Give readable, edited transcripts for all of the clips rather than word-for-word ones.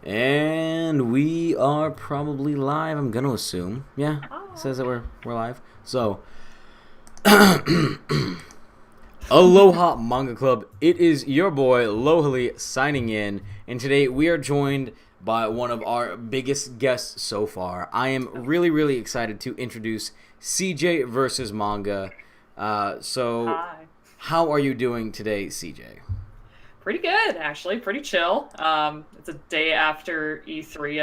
And we are probably live, I'm gonna assume. Yeah, it Oh, says that okay. we're live. So, Aloha Manga Club. It is your boy Lohali signing in, and today we are joined by one of our biggest guests so far. I am really excited to introduce CJ versus Manga. So, Hi. how are you doing today, CJ? Pretty good, actually. Pretty chill. It's a day after E3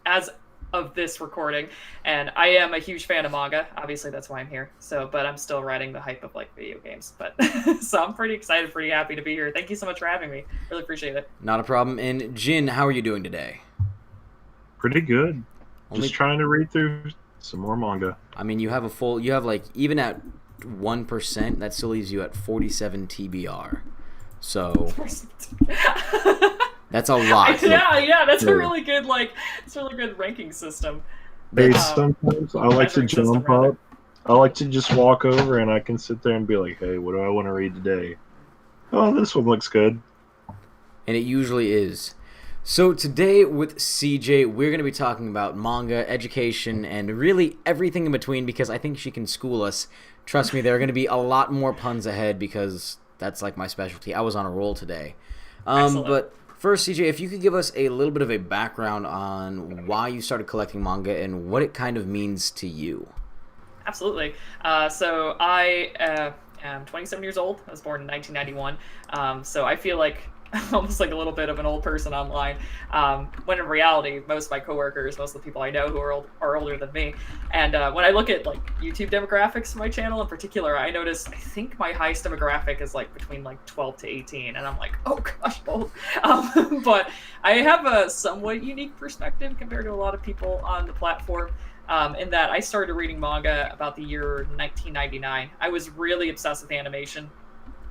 as of this recording, and I am a huge fan of manga. Obviously, that's why I'm here. But I'm still riding the hype of like video games. But so I'm pretty excited, pretty happy to be here. Thank you so much for having me. Really appreciate it. Not a problem. And Jin, how are you doing today? Pretty good. Just Only trying to read through some more manga. I mean, you have like, even at 1%, that still leaves you at 47 TBR. So that's a lot. Yeah, that's a Yeah. really good it's a really good ranking system. Hey, That's sometimes I like to Measuring system jump rather. up. I like to just walk over and I can sit there and be like, hey, what do I want to read today? Oh, this one looks good. and it usually is. So today with CJ, we're going to be talking about manga, education, and really everything in between because I think she can school us. Trust me, there are going to be a lot more puns ahead because that's like my specialty. I was on a roll today. Excellent. But first, CJ, if you could give us a little bit of a background on why you started collecting manga and what it kind of means to you. Absolutely. So I am 27 years old. I was born in 1991. So I feel like almost like a little bit of an old person online. When in reality, most of my coworkers, most of the people I know who are older than me. And when I look at like YouTube demographics for my channel in particular, I notice I think my highest demographic is like between like 12 to 18, and I'm like, oh gosh, old. But I have a somewhat unique perspective compared to a lot of people on the platform in that I started reading manga about the year 1999. I was really obsessed with animation.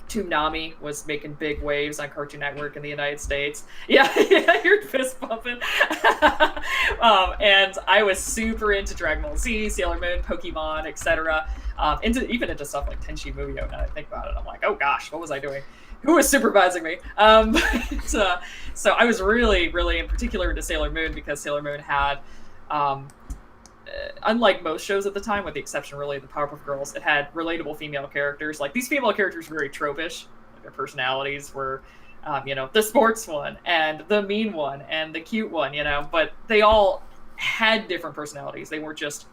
Toonami was making big waves on Cartoon Network in the United States. Yeah, yeah, you're fist bumping. And I was super into Dragon Ball Z, Sailor Moon, Pokemon, etc. Even into stuff like Tenchi Muyo. Now that I think about it, I'm like, oh gosh, what was I doing? Who was supervising me? So I was really in particular into Sailor Moon because Sailor Moon had um, unlike most shows at the time, with the exception really of the Powerpuff Girls, it had relatable female characters. Like these female characters were very tropish. Like, their personalities were, the sports one and the mean one and the cute one. But they all had different personalities. They weren't just,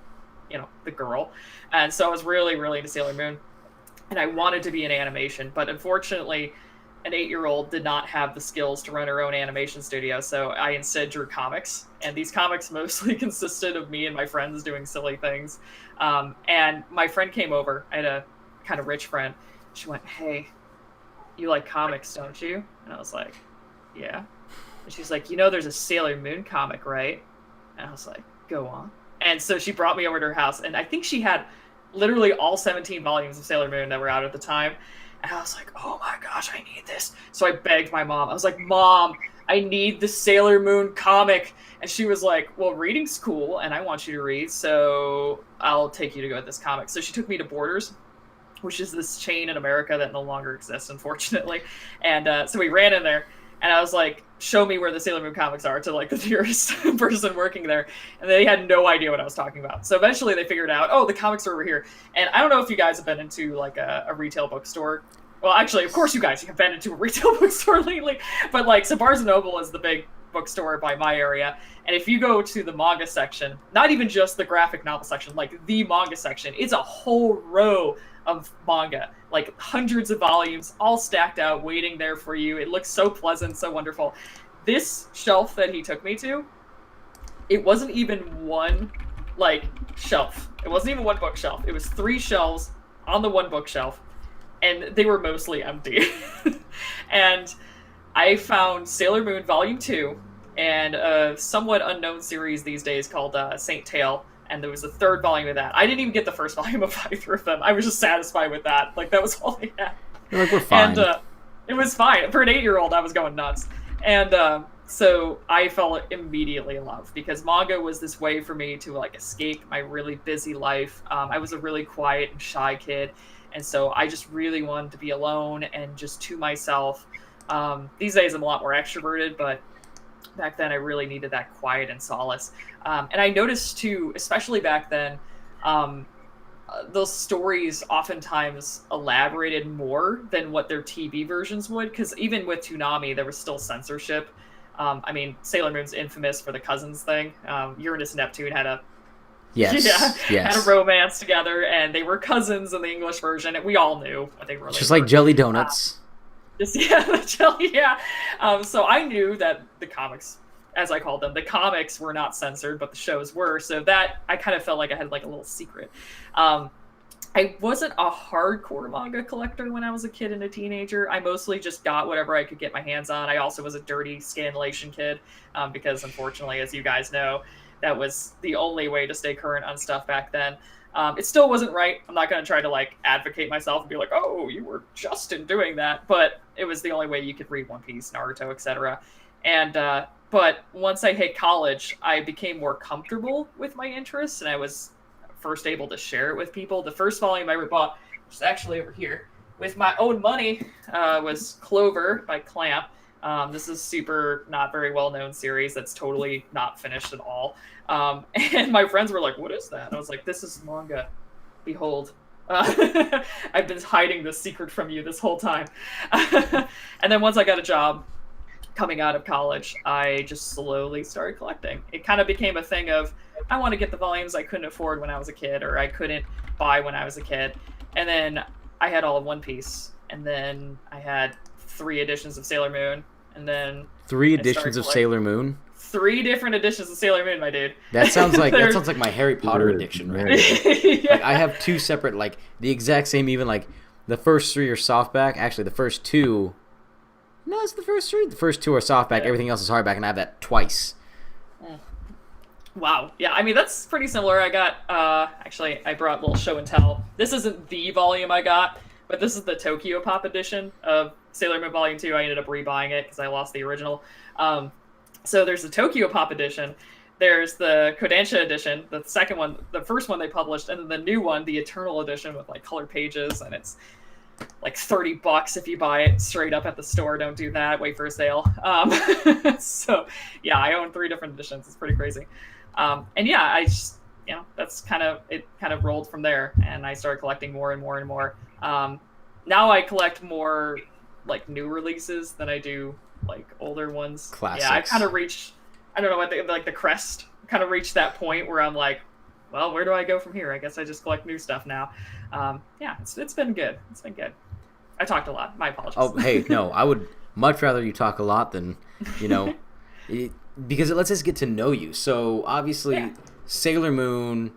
the girl. And so I was really into Sailor Moon, and I wanted to be in animation, but unfortunately, an 8-year-old did not have the skills to run her own animation studio, so I instead drew comics. And these comics mostly consisted of me and my friends doing silly things. And my friend came over. I had a kind of rich friend. She went, "Hey, you like comics, don't you?" And I was like, "Yeah." And she's like, "There's a Sailor Moon comic, right?" And I was like, "Go on." And so she brought me over to her house, and I think she had literally all 17 volumes of Sailor Moon that were out at the time. And I was like, oh my gosh, I need this. So I begged my mom. I was like, Mom, I need the Sailor Moon comic. And she was like, well, reading's cool, and I want you to read, so I'll take you to go get this comic. So she took me to Borders, which is this chain in America that no longer exists, unfortunately. And so we ran in there, and I was like, show me where the Sailor Moon comics are to like the nearest person working there. And they had no idea what I was talking about. So eventually they figured out, oh, the comics are over here. And I don't know if you guys have been into like a retail bookstore. Well, actually, of course you guys have been into a retail bookstore lately. But like, so Barnes & Noble is the big bookstore by my area. And if you go to the manga section, not even just the graphic novel section, like the manga section, it's a whole row of manga, like hundreds of volumes, all stacked out, waiting there for you. It looks so pleasant, so wonderful. This shelf that he took me to, it wasn't even one like shelf. It wasn't even one bookshelf. It was 3 shelves on the one bookshelf, and they were mostly empty. And I found Sailor Moon Volume 2 and a somewhat unknown series these days called Saint Tail, and there was a 3rd volume of that. I didn't even get the first volume of either of them. I was just satisfied with that. Like, that was all they had. You're like, we're And fine. it was fine. For an 8-year-old, I was going nuts. And so I fell immediately in love because manga was this way for me to like escape my really busy life. I was a really quiet and shy kid, and so I just really wanted to be alone and just to myself. These days I'm a lot more extroverted, but back then I really needed that quiet and solace. And I noticed too, especially back then, um, those stories oftentimes elaborated more than what their TV versions would, because even with Toonami, there was still censorship. I mean, Sailor Moon's infamous for the cousins thing. Uranus and Neptune had a Yes. had a Yes. romance together, and they were cousins in the English version, and we all knew what they really Just were. like jelly donuts. Just yeah, the jelly, yeah. So I knew that the comics, as I called them, the comics were not censored, but the shows were. So that I kind of felt like I had like a little secret. Um, I wasn't a hardcore manga collector when I was a kid and a teenager. I mostly just got whatever I could get my hands on. I also was a dirty scandalation kid because, unfortunately, as you guys know, that was the only way to stay current on stuff back then. It still wasn't right. I'm not going to try to like advocate myself and be like, "Oh, you were just in doing that," but it was the only way you could read One Piece, Naruto, etc. And but once I hit college, I became more comfortable with my interests, and I was first able to share it with people. The first volume I ever bought, which is actually over here, with my own money, was Clover by Clamp. This is super not very well known series that's totally not finished at all. And my friends were like, "What is that?" And I was like, "This is manga. Behold." I've been hiding this secret from you this whole time. And then once I got a job coming out of college, I just slowly started collecting. It kind of became a thing of, I want to get the volumes I couldn't afford when I was a kid, or I couldn't buy when I was a kid. And then I had all of One Piece, and then I had 3 editions of Sailor Moon, and then 3 I started editions of collecting Sailor Moon. 3 different editions of Sailor Moon, my dude. That sounds like There's- my Harry Potter addiction, right? Yeah. Like I have 2 separate, like the exact same. Even like the first 3 are softback. Actually, the first 2. No, it's the first 3. The first 2 are softback. Yeah. Everything else is hardback, and I have that twice. Wow. Yeah, I mean, that's pretty similar. I got, actually, I brought a little show and tell. This isn't the volume I got, but this is the Tokyo Pop edition of Sailor Moon Volume 2. I ended up rebuying it because I lost the original. So there's the Tokyo Pop edition. There's the Kodansha edition, the second one, the first one they published, and then the new one, the Eternal edition with like colored pages, and it's like $30 if you buy it straight up at the store. Don't do that. Wait for a sale. So yeah, I own 3 different editions. It's pretty crazy. And yeah, I just, that's kind of, it kind of rolled from there, and I started collecting more and more and more. Now I collect more like new releases than I do like older ones. Classics. Yeah, I kind of reached, I don't know what like the crest, kind of reached that point where I'm like, well, where do I go from here? I guess I just collect new stuff now. Yeah, it's been good. It's been good. I talked a lot. My apologies. Oh, hey, no, I would much rather you talk a lot than, because it lets us get to know you. So obviously, Yeah. Sailor Moon,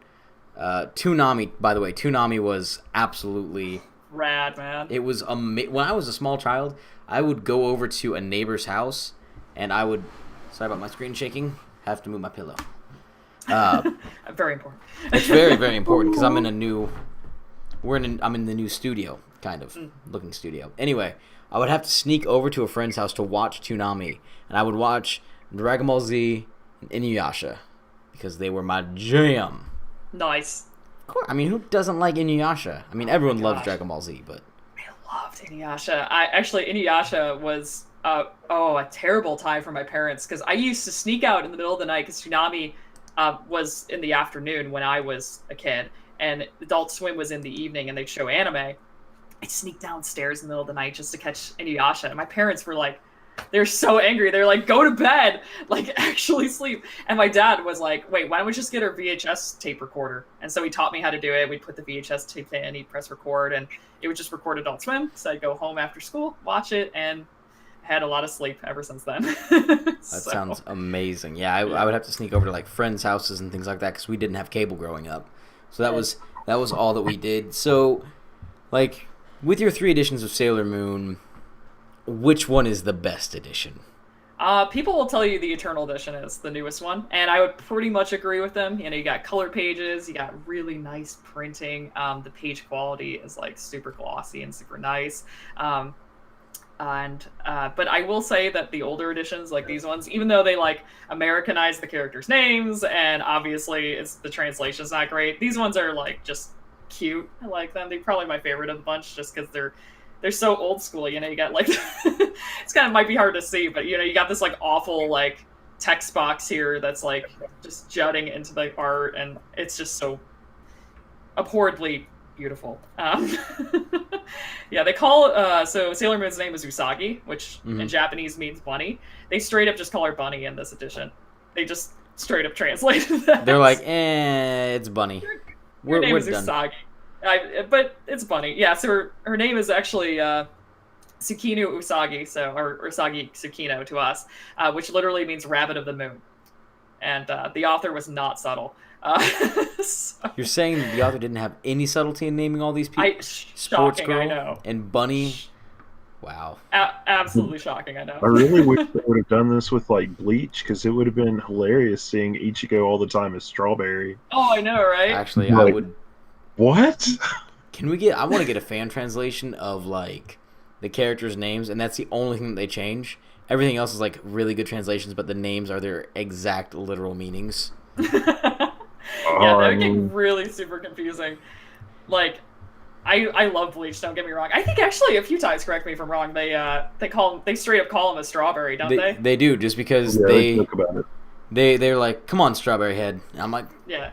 Toonami. By the way, Toonami was absolutely. Rad, man. It was when I was a small child, I would go over to a neighbor's and I would. Sorry about my screen shaking. Have to move my pillow. Very important. It's very, very important because I'm in a new. I'm in the new studio, kind of looking studio. Anyway, I would have to sneak over to a friend's house to watch Toonami, and I would watch Dragon Ball Z and Inuyasha because they were my jam. Nice. Of course, I mean, who doesn't like Inuyasha? I mean, everyone loves gosh. Dragon Ball Z, but I loved Inuyasha. Inuyasha was a terrible time for my parents because I used to sneak out in the middle of the night because Toonami was in the afternoon when I was a kid, and Adult Swim was in the evening, and they'd show anime. I'd sneak downstairs in the middle of the night just to catch Inuyasha, and my parents were like, they're so angry. They're like, go to bed, like actually sleep. And my dad was like, wait, why don't we just get our VHS tape recorder? And so he taught me how to do it. We'd put the VHS tape in, he'd press record, and it would just record Adult Swim. So I'd go home after school, watch it, and had a lot of sleep ever since then. that sounds amazing. Yeah, I would have to sneak over to like friends' houses and things like that because we didn't have cable growing up. So that was all that we did. So, like, with your 3 editions of Sailor Moon, which one is the best edition? People will tell you the Eternal Edition is the newest one, and I would pretty much agree with them. You got colored pages, you got really nice printing. The page quality is like super glossy and super nice. But I will say that the older editions, like these ones, even though they like Americanize the characters' names, and obviously the translation's not great, these ones are like just cute. I like them. They're probably my favorite of the bunch just because they're so old school. You got like it's kind of might be hard to see, but you got this like awful like text box here that's like just jutting into the art, and it's just so abhorrently beautiful. Yeah, they call so Sailor Moon's name is Usagi, which in Japanese means bunny. They straight up just call her Bunny in this edition. They just straight up translated that. They're like, it's Bunny. Her name we're is done. Usagi. But it's Bunny. Yeah, so her name is actually Tsukino Usagi, or Usagi Tsukino to us, which literally means rabbit of the moon. And the author was not subtle. So, You're saying the author didn't have any subtlety in naming all these people? Sports shocking, Girl I know. and Bunny. Wow. Absolutely shocking, I know. I really wish they would have done this with like Bleach, because it would have been hilarious seeing Ichigo all the time as Strawberry. Oh, I know, right? Actually, Like, I would. What? I want to get a fan translation of like the characters' names, and that's the only thing that they change. Everything else is like really good translations, but the names are their exact literal meanings. Yeah, that would get really super confusing. Like, I love Bleach. Don't get me wrong. I think actually a few times, correct me if I'm wrong, they straight up call him a strawberry, don't they? They do, just because Yeah, they joke about it. they're like, come on, Strawberry Head. And I'm like, Yeah.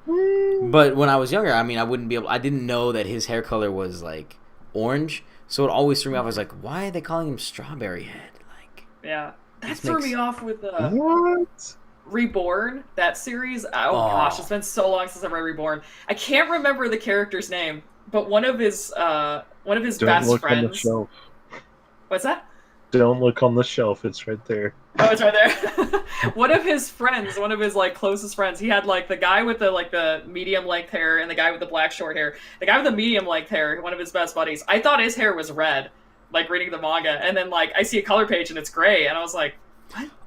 but when I was younger, I mean, I didn't know that his hair color was like orange, so it always threw me off. I was like, why are they calling him Strawberry Head? Like, Yeah. That This threw makes- me off with What? Reborn, that series. Oh gosh, it's been so long since I read Reborn. I can't remember the character's name, but one of his Don't best look on the friends. shelf. What's that? Don't look on the shelf. It's right there. Oh, it's right there. One of his friends, one of his like closest friends, he had like the guy with the medium length hair and the guy with the black short hair. The guy with the medium length hair, one of his best buddies. I thought his hair was red, like reading the manga, and then like I see a color page and it's gray, and I was like,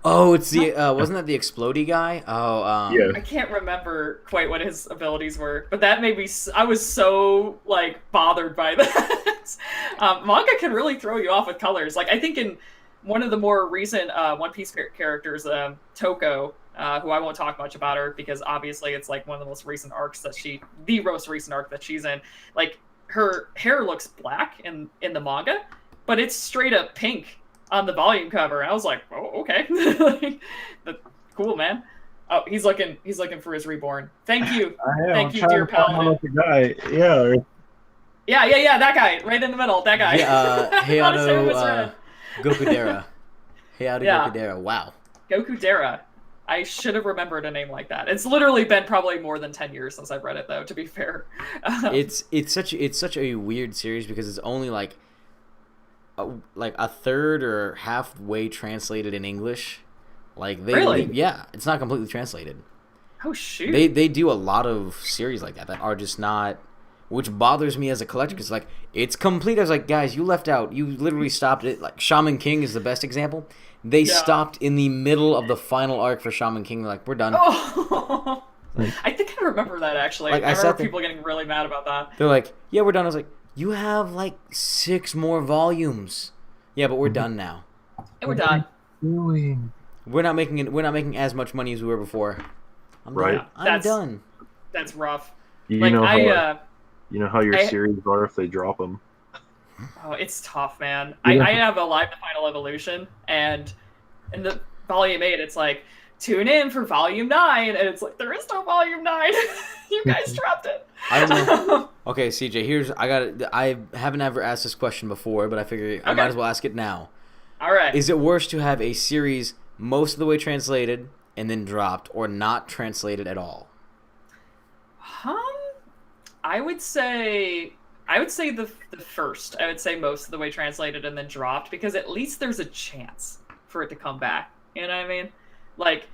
oh, it's the wasn't that the Explodey guy? Oh, Yeah. I can't remember quite what his abilities were, but that made me. I was so like bothered by that. Manga can really throw you off with colors. Like I think in one of the more recent One Piece characters, Toko, who I won't talk much about her because obviously it's like one of the most recent arcs the most recent arc that she's in. Like her hair looks black in the manga, but it's straight up pink on the volume cover. And I was like, oh, okay. Cool, man. Oh, he's looking for his Reborn. Thank you. Thank you, dear Paladin. The guy. Yeah. Yeah, that guy, right in the middle, that guy. Yeah, Thought his hair was red. Gokudera. Heiharu Yeah. Gokudera. Wow. Gokudera. I should have remembered a name like that. It's literally been probably more than 10 years since I've read it, though, to be fair. It's such a weird series because it's only like a third or halfway translated in English. Like they Really? yeah, it's not completely translated. Oh, shoot. They do a lot of series like that are just not, which bothers me as a collector because like it's complete. I was like, guys, you left out. You literally stopped it. Like Shaman King is the best example. They Yeah. stopped in the middle of the final arc for Shaman King. They're like, we're done. Oh. I think I remember that, actually. Like, I I sat remember there- people getting really mad about that. They're like, yeah, we're done. I was like, you have like 6 more volumes. Yeah, but we're done now. And we're done. Doing. We're not making as much money as we were before. I'm Right. done. I'm That's- done. That's rough. You Like, know how you know how your I- series are if they drop them. Oh, it's tough, man. Yeah. I have a Live the Final Evolution, and in the Volume 8, it's like, tune in for Volume 9, and it's like, there is no Volume 9. You guys dropped it. I don't know. Okay, CJ, I haven't ever asked this question before, but I figure I might Okay. as well ask it now. All right. Is it worse to have a series most of the way translated and then dropped, or not translated at all? I would say the first. I would say most of the way translated and then dropped, because at least there's a chance for it to come back. You know what I mean? Like,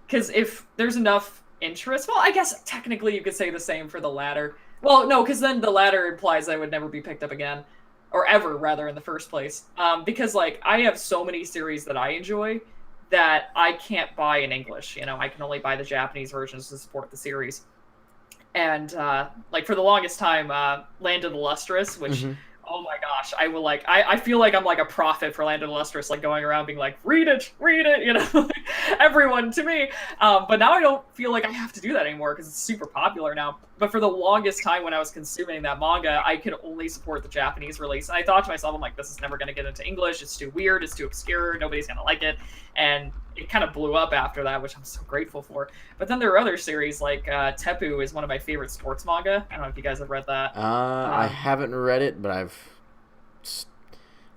because if there's enough interest, well, I guess technically you could say the same for the latter. Well, no, because then the latter implies I would never be picked up again, or ever, rather, in the first place. Because like I have so many series that I enjoy that I can't buy in English. You know, I can only buy the Japanese versions to support the series. And like for the longest time, Land of the Lustrous, which Mhm. oh my gosh, I will like I feel like I'm like a prophet for Land of the Lustrous, like going around being like, read it, you know, like, everyone to me. But now I don't feel like I have to do that anymore because it's super popular now. But for the longest time when I was consuming that manga, I could only support the Japanese release. And I thought to myself, I'm like, this is never going to get into English. It's too weird. It's too obscure. Nobody's going to like it. And it kind of blew up after that, which I'm so grateful for. But then there are other series like Tepu is one of my favorite sports manga. I don't know if you guys have read that. I haven't read it, but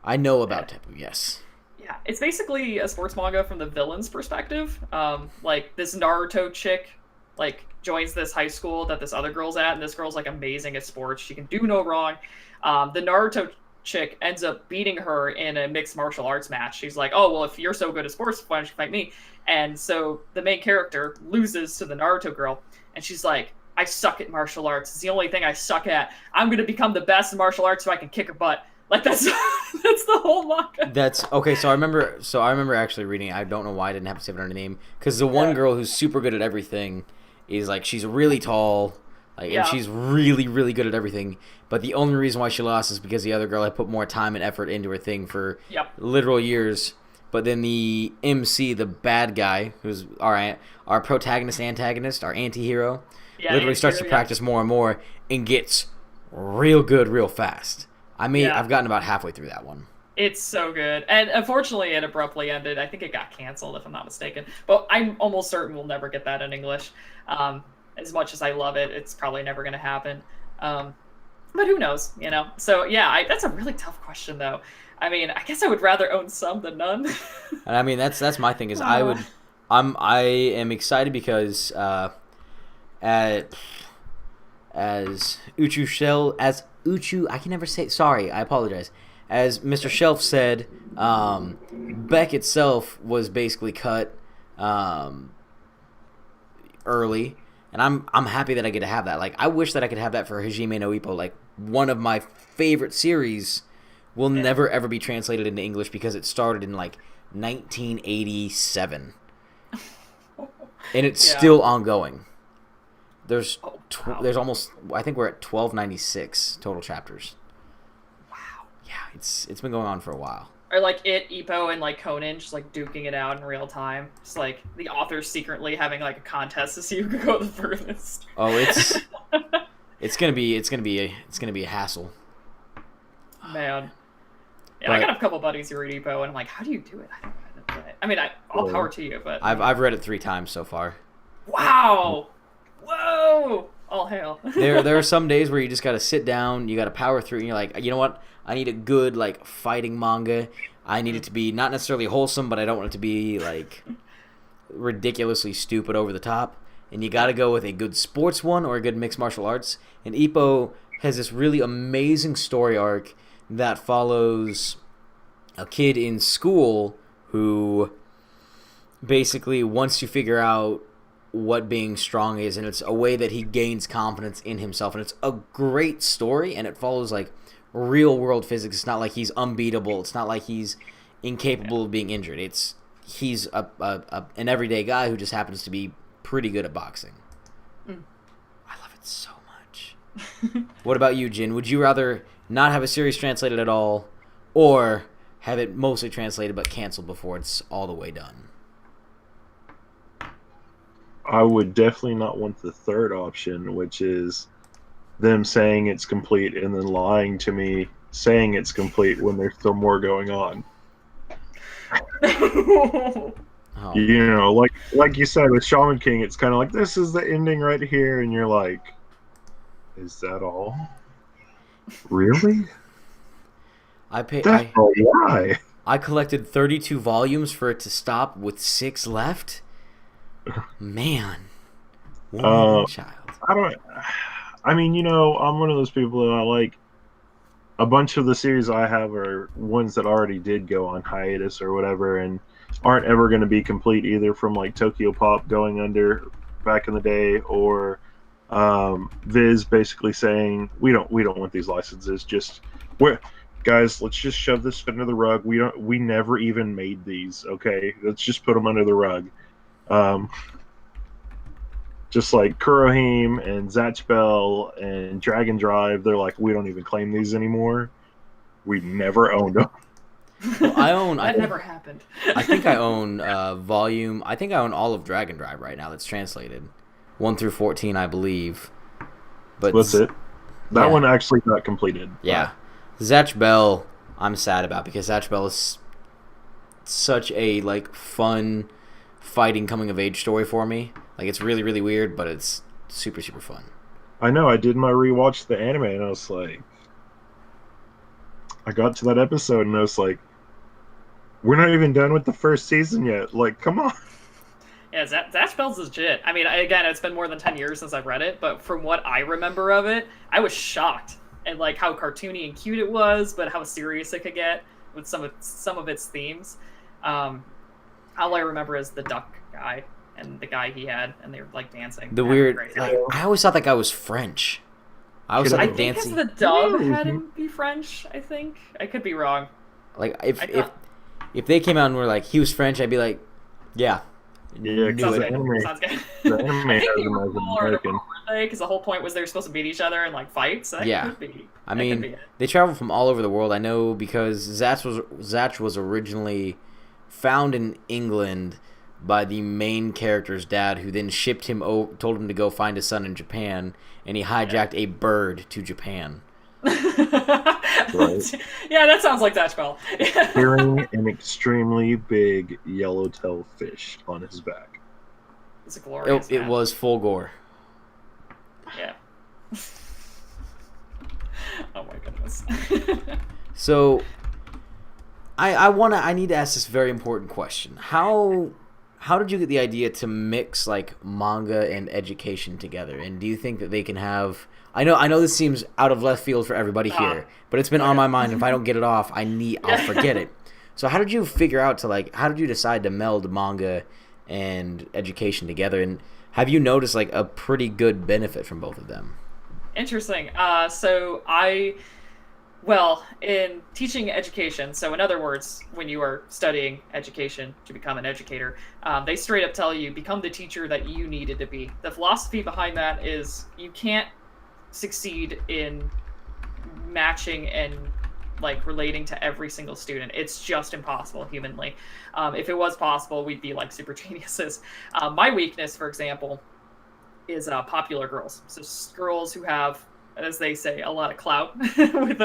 I know about Tepu. Yes. Yeah, it's basically a sports manga from the villain's perspective. Like this Naruto chick, like joins this high school that this other girl's at, and this girl's like amazing at sports. She can do no wrong. The Naruto chick ends up beating her in a mixed martial arts match. She's like, "Oh well, if you're so good at sports, why don't you fight me?" And so the main character loses to the Naruto girl, and she's like, "I suck at martial arts. It's the only thing I suck at. I'm gonna become the best in martial arts so I can kick her butt." Like that's that's the whole manga. That's okay. So I remember actually reading it. I don't know why I didn't have to save it under name because the one girl who's super good at everything is like she's really tall, like and she's really really good at everything. But the only reason why she lost is because the other girl had put more time and effort into her thing for literal years. But then the MC, the bad guy, who's our protagonist, antagonist, our anti-hero, literally starts to practice more and more and gets real good real fast. I've gotten about halfway through that one. It's so good. And unfortunately, it abruptly ended. I think it got canceled, if I'm not mistaken. But I'm almost certain we'll never get that in English. As much as I love it, it's probably never going to happen. But who knows, you know? So, yeah, that's a really tough question, though. I mean, I guess I would rather own some than none. And I mean, that's my thing is I am excited because as Uchu, I can never say. Sorry, I apologize. As Mr. Shelf said, Beck itself was basically cut early, and I'm happy that I get to have that. Like, I wish that I could have that for Hajime no Ippo. Like, one of my favorite series will never ever be translated into English because it started in like 1987, and it's still ongoing. There's almost, I think we're at 1296 total chapters. Wow. Yeah, it's been going on for a while. Or like Ippo, and like Conan just like duking it out in real time. Just like the authors secretly having like a contest to see who can go the furthest. Oh, it's gonna be a hassle. Man. Yeah, I got a couple buddies who read Ippo, and I'm like, how do you do it? I don't know. I mean, all power to you, but I've read it 3 times so far. Wow. Whoa! All hail. There are some days where you just gotta sit down, you gotta power through, and you're like, you know what? I need a good like fighting manga. I need it to be not necessarily wholesome, but I don't want it to be like ridiculously stupid over the top. And you gotta go with a good sports one or a good mixed martial arts. And Ippo has this really amazing story arc that follows a kid in school who basically wants to figure out what being strong is, and it's a way that he gains confidence in himself. And it's a great story, and it follows like real world physics. It's not like he's unbeatable. It's not like he's incapable of being injured. He's an everyday guy who just happens to be pretty good at boxing. I love it so much. What about you, Jin? Would you rather not have a series translated at all, or have it mostly translated but canceled before it's all the way done? I would definitely not want the third option, which is them saying it's complete and then lying to me saying it's complete when there's still more going on. You know, like you said with Shaman King, it's kind of like, this is the ending right here, and you're like, is that all? Really? Why? I collected 32 volumes for it to stop with 6 left. Man, child. I mean, you know, I'm one of those people that I like. A bunch of the series I have are ones that already did go on hiatus or whatever, and aren't ever going to be complete either. From like Tokyo Pop going under back in the day, or Viz basically saying we don't want these licenses. Guys, let's just shove this under the rug. We never even made these. Okay, let's just put them under the rug. Just like Kurohime and Zatch Bell and Dragon Drive, they're like, we don't even claim these anymore. We never owned them. Well, I own. That never happened. I think I own volume. I think I own all of Dragon Drive right now. That's translated, 1 through 14, I believe. But That's it. That yeah. one actually got completed. Yeah, Zatch Bell. I'm sad about because Zatch Bell is such a like fun fighting coming of age story for me. Like it's really really weird, but it's super super fun. I know. I did my rewatch of the anime, and I was like, I got to that episode, and I was like, we're not even done with the first season yet. Like, come on. Yeah, Zatch Bell's legit. I mean, again, it's been more than 10 years since I've read it, but from what I remember of it, I was shocked at like how cartoony and cute it was, but how serious it could get with some of its themes. All I remember is the duck guy and the guy he had, and they were like dancing. The weird. Like, I always thought that guy was French. I was I like think dancing. because the dub had him be French. I think I could be wrong. Like if they came out and were like he was French, I'd be like, yeah. Yeah, because the anime, Sounds good. the anime I has think they him were as cool, American. because the whole point was they were supposed to beat each other and like fight. So that Yeah. could be. I that could mean, be it. they travel from all over the world. I know because Zatch was originally found in England by the main character's dad, who then shipped him told him to go find his son in Japan, and he hijacked a bird to Japan. Right. Yeah, that sounds like Zatch Bell. Carrying an extremely big yellowtail fish on his back. It's a glorious. It was full gore. Yeah. Oh my goodness. So, I need to ask this very important question. How did you get the idea to mix like manga and education together? And do you think that they can have? I know this seems out of left field for everybody here, but it's been on my mind. If I don't get it off, I'll forget it. So how did you figure out how did you decide to meld manga and education together? And have you noticed like a pretty good benefit from both of them? Interesting. In teaching education, so in other words, when you are studying education to become an educator, they straight up tell you, become the teacher that you needed to be. The philosophy behind that is you can't succeed in matching and like relating to every single student. It's just impossible humanly. If it was possible, we'd be like super geniuses. My weakness, for example, is popular girls. So girls who have, as they say, a lot of clout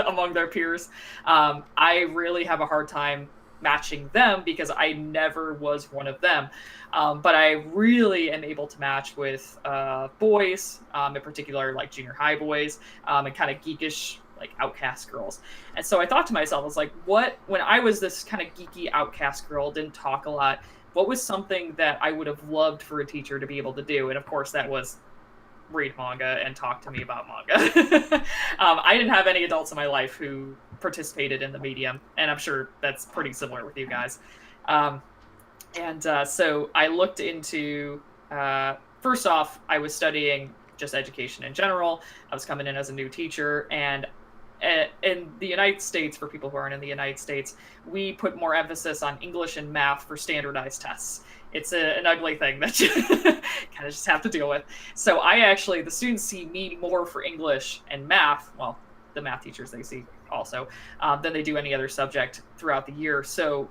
among their peers. I really have a hard time matching them because I never was one of them. But I really am able to match with boys, in particular like junior high boys, and kind of geekish like outcast girls. And so I thought to myself, I was like, when I was this kind of geeky outcast girl, didn't talk a lot, what was something that I would have loved for a teacher to be able to do? And of course that was read manga and talk to me about manga. I didn't have any adults in my life who participated in the medium, and I'm sure that's pretty similar with you guys. So I looked into, first off, I was studying just education in general. I was coming in as a new teacher, and in the United States, for people who aren't in the United States, we put more emphasis on English and math for standardized tests. It's an ugly thing that you kind of just have to deal with. So the students see me more for English and math, well, the math teachers they see also, than they do any other subject throughout the year. So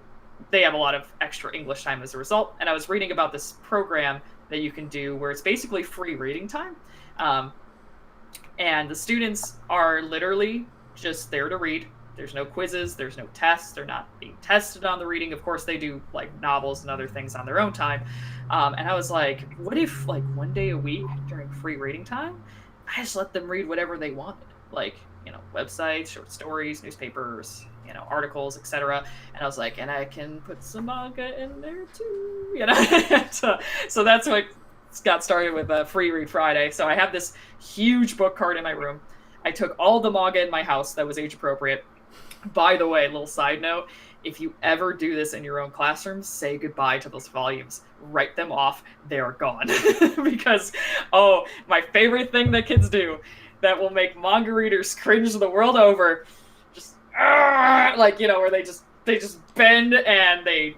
they have a lot of extra English time as a result. And I was reading about this program that you can do where it's basically free reading time. And the students are literally just there to read. There's no quizzes, there's no tests, they're not being tested on the reading. Of course, they do like novels and other things on their own time. And I was like, what if like one day a week during free reading time, I just let them read whatever they wanted? Like, websites, short stories, newspapers, articles, etc. And I was like, and I can put some manga in there too, So that's what got started with Free Read Friday. So I have this huge book cart in my room. I took all the manga in my house that was age appropriate. By the way, little side note, if you ever do this in your own classroom, say goodbye to those volumes. Write them off. They are gone. Because, my favorite thing that kids do that will make manga readers cringe the world over, just, where they just bend and they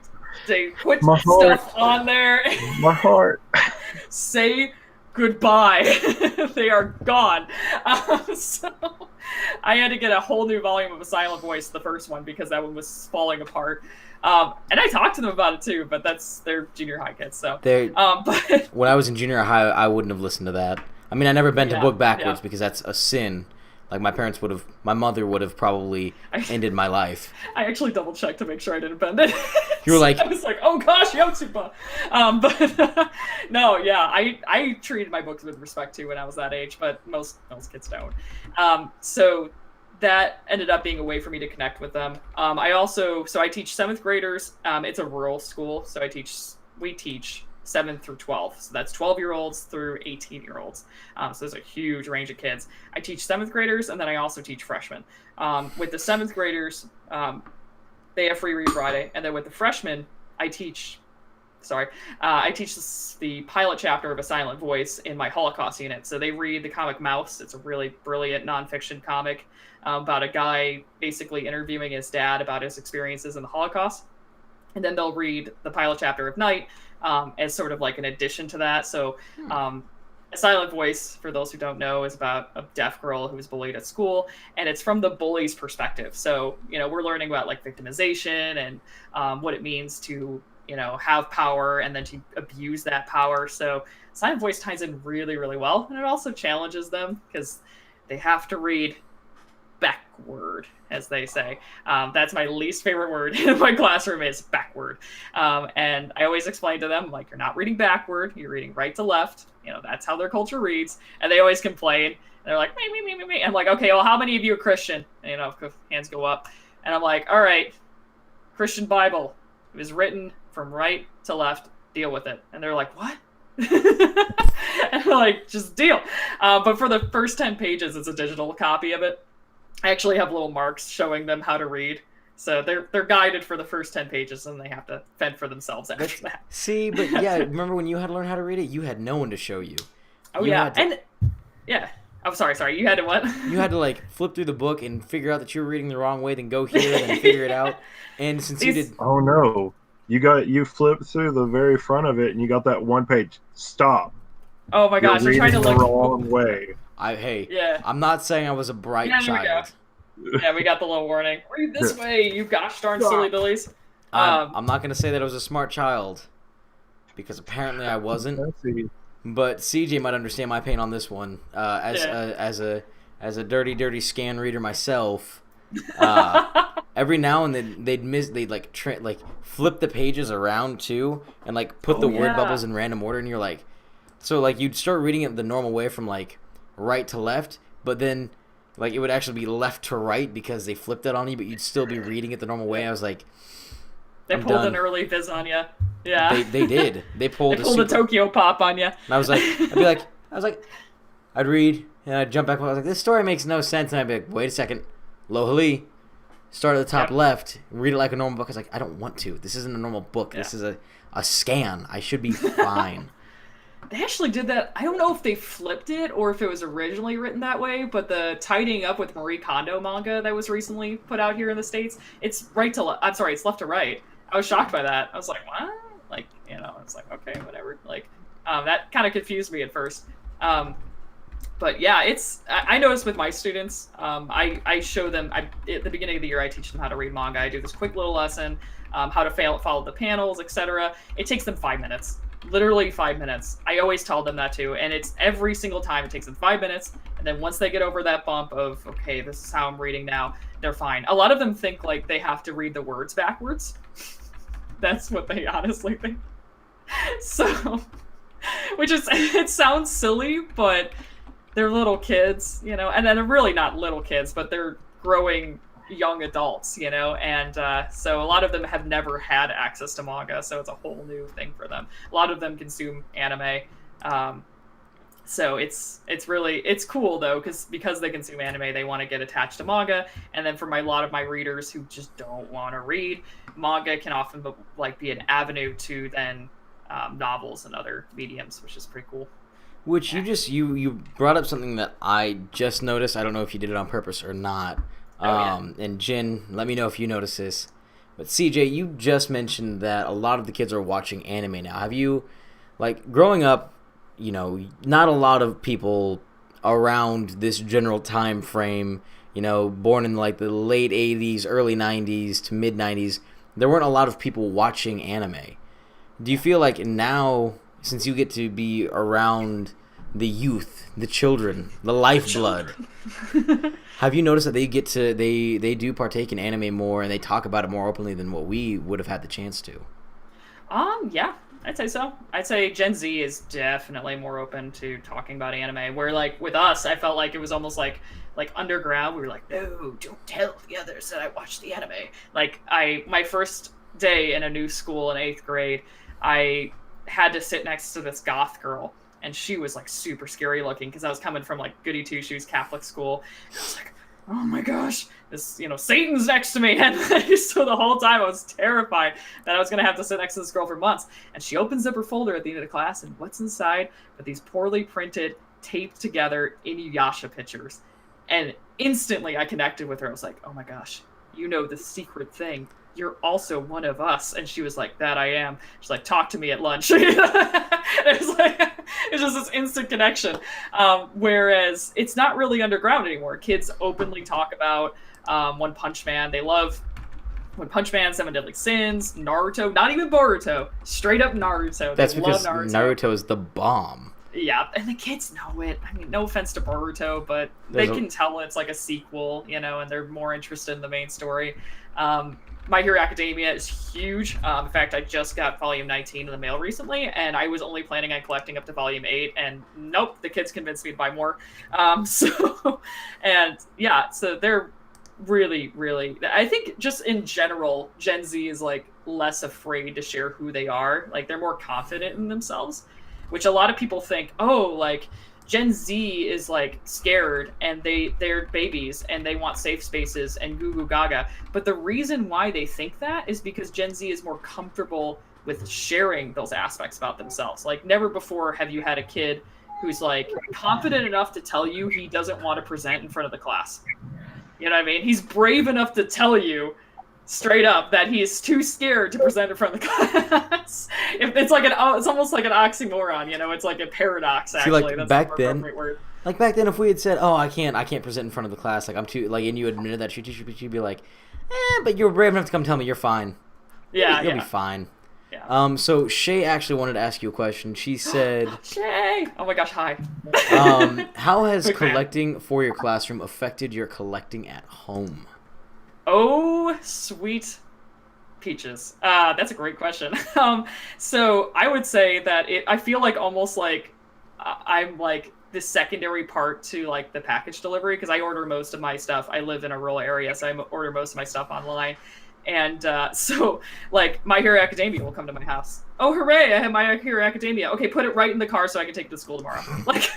put stuff on there. My heart. Say goodbye. They are gone. So I had to get a whole new volume of A Silent Voice, the first one, because that one was falling apart. And I talked to them about it too, but they're junior high kids. So, but when I was in junior high, I wouldn't have listened to that. I mean, I never bent a book backwards yeah. because that's a sin. Like my mother would have probably ended my life. I actually double checked to make sure I didn't bend it. You were like, I was like, oh gosh, Yotsuba. But no, yeah, I treated my books with respect too when I was that age, but most kids don't. So that ended up being a way for me to connect with them. I teach 7th graders. It's a rural school, so we teach 7 through 12. So that's 12-year-olds through 18-year-olds. So there's a huge range of kids. I teach 7th graders, and then I also teach freshmen. With the 7th graders, they have Free Read Friday. And then with the freshmen, I teach the pilot chapter of A Silent Voice in my Holocaust unit. So they read the comic Mouse. It's a really brilliant nonfiction comic about a guy basically interviewing his dad about his experiences in the Holocaust. And then they'll read the pilot chapter of Night as sort of like an addition to that. So A Silent Voice, for those who don't know, is about a deaf girl who was bullied at school, and it's from the bully's perspective. So, we're learning about like victimization and what it means to, have power and then to abuse that power. So Silent Voice ties in really, really well, and it also challenges them because they have to read backward, as they say. That's my least favorite word in my classroom is backward. And I always explain to them, like, you're not reading backward, you're reading right to left. That's how their culture reads. And they always complain. They're like, me. I'm like, okay, well, how many of you are Christian? And, hands go up. And I'm like, all right, Christian Bible. It was written from right to left. Deal with it. And they're like, what? And they're like, just deal. But for the first 10 pages, it's a digital copy of it. I actually have little marks showing them how to read. So they're guided for the first 10 pages, and they have to fend for themselves after that. See, but yeah, remember when you had to learn how to read it? You had no one to show you. Oh, yeah. I'm sorry. You had to what? You had to, like, flip through the book and figure out that you were reading the wrong way, then go here and then figure it out. And since you did... Oh, no. You flipped through the very front of it, and you got that one page. Stop. Oh, my gosh. You're I'm trying to reading look... the wrong way. I'm not saying I was a bright child. Yeah, we got the little warning. Read this way, you gosh darn silly billies. I'm not going to say that I was a smart child, because apparently I wasn't. But CJ might understand my pain on this one. As a dirty scan reader myself, every now and then they'd flip the pages around too, and like put the word bubbles in random order, and you're like, so like you'd start reading it the normal way from like right to left, but then like it would actually be left to right because they flipped it on you, but you'd still be reading it the normal way. I was like, they pulled an early Viz on you. Yeah, they did. They pulled a Tokyo Pop on you. And I was like, I'd read and I'd jump back. I was like, this story makes no sense. And I'd be like, wait a second, Lohali, start at the top left, read it like a normal book. I was like, I don't want to. This isn't a normal book. This is a scan. I should be fine. They actually did that. I don't know if they flipped it or if it was originally written that way, but the Tidying Up with Marie Kondo manga that was recently put out here in the States, it's it's left to right. I was shocked by that. I was like, what? Like, it's like, okay, whatever. Like, that kind of confused me at first. But yeah, I noticed with my students, I show them, at the beginning of the year, I teach them how to read manga. I do this quick little lesson, how to follow the panels, etc. It takes them 5 minutes. Literally 5 minutes. I always tell them that too, and it's every single time it takes them 5 minutes, and then once they get over that bump of, okay, this is how I'm reading now, they're fine. A lot of them think like they have to read the words backwards. That's what they honestly think. So, it sounds silly, but they're little kids, and then they're really not little kids, but they're growing young adults, and so a lot of them have never had access to manga, so it's a whole new thing for them. A lot of them consume anime, so it's cool though, because they consume anime, they want to get attached to manga. And then for a lot of my readers who just don't want to read, manga can often be an avenue to then novels and other mediums, which is pretty cool. Which you brought up something that I just noticed. I don't know if you did it on purpose or not. And Jin, let me know if you notice this. But CJ, you just mentioned that a lot of the kids are watching anime now. Have you, like, growing up, not a lot of people around this general time frame, born in like the late 80s, early 90s to mid 90s, there weren't a lot of people watching anime. Do you feel like now, since you get to be around the youth, the children, the lifeblood, have you noticed that they do partake in anime more and they talk about it more openly than what we would have had the chance to? Yeah, I'd say so. I'd say Gen Z is definitely more open to talking about anime. Where like with us, I felt like it was almost like underground. We were like, no, don't tell the others that I watched the anime. Like my first day in a new school in 8th grade, I had to sit next to this goth girl, and she was like super scary looking because I was coming from like goody two shoes Catholic school. And I was like, oh my gosh, this, Satan's next to me. And so the whole time I was terrified that I was going to have to sit next to this girl for months. And she opens up her folder at the end of the class, and what's inside but these poorly printed, taped together Inuyasha pictures. And instantly I connected with her. I was like, oh my gosh, you know the secret thing. You're also one of us. And she was like, that I am. She's like, talk to me at lunch. It was just this instant connection. Whereas it's not really underground anymore. Kids openly talk about One Punch Man. They love One Punch Man, Seven Deadly Sins, Naruto, not even Boruto, straight up Naruto. That's because Naruto is the bomb. Yeah, and the kids know it. I mean, no offense to Boruto, but they can tell it's like a sequel, and they're more interested in the main story. My Hero Academia is huge. In fact, I just got volume 19 in the mail recently, and I was only planning on collecting up to volume 8, and nope, the kids convinced me to buy more. So they're really, really, I think just in general, Gen Z is like less afraid to share who they are. Like they're more confident in themselves, which a lot of people think, like Gen Z is like scared and they're babies and they want safe spaces and goo goo gaga. But the reason why they think that is because Gen Z is more comfortable with sharing those aspects about themselves. Like never before have you had a kid who's like confident enough to tell you he doesn't want to present in front of the class. You know what I mean? He's brave enough to tell you straight up that he is too scared to present in front of the class. It's almost like an oxymoron, It's like a paradox. Actually, like that's back the then, word. Like back then, if we had said, "Oh, I can't present in front of the class," like I'm too, like, and you admitted that, she'd be like, but you were brave enough to come tell me you're fine. Yeah, you'll be fine. Yeah. So Shay actually wanted to ask you a question. She said, Shay, oh my gosh, hi. How has collecting for your classroom affected your collecting at home? Oh, sweet peaches. That's a great question. So I would say that I feel like almost like I'm like the secondary part to like the package delivery, because I order most of my stuff. I live in a rural area, so I order most of my stuff online. And so like My Hero Academia will come to my house. Oh, hooray, I have My Hero Academia. Okay, put it right in the car so I can take it to school tomorrow. Like,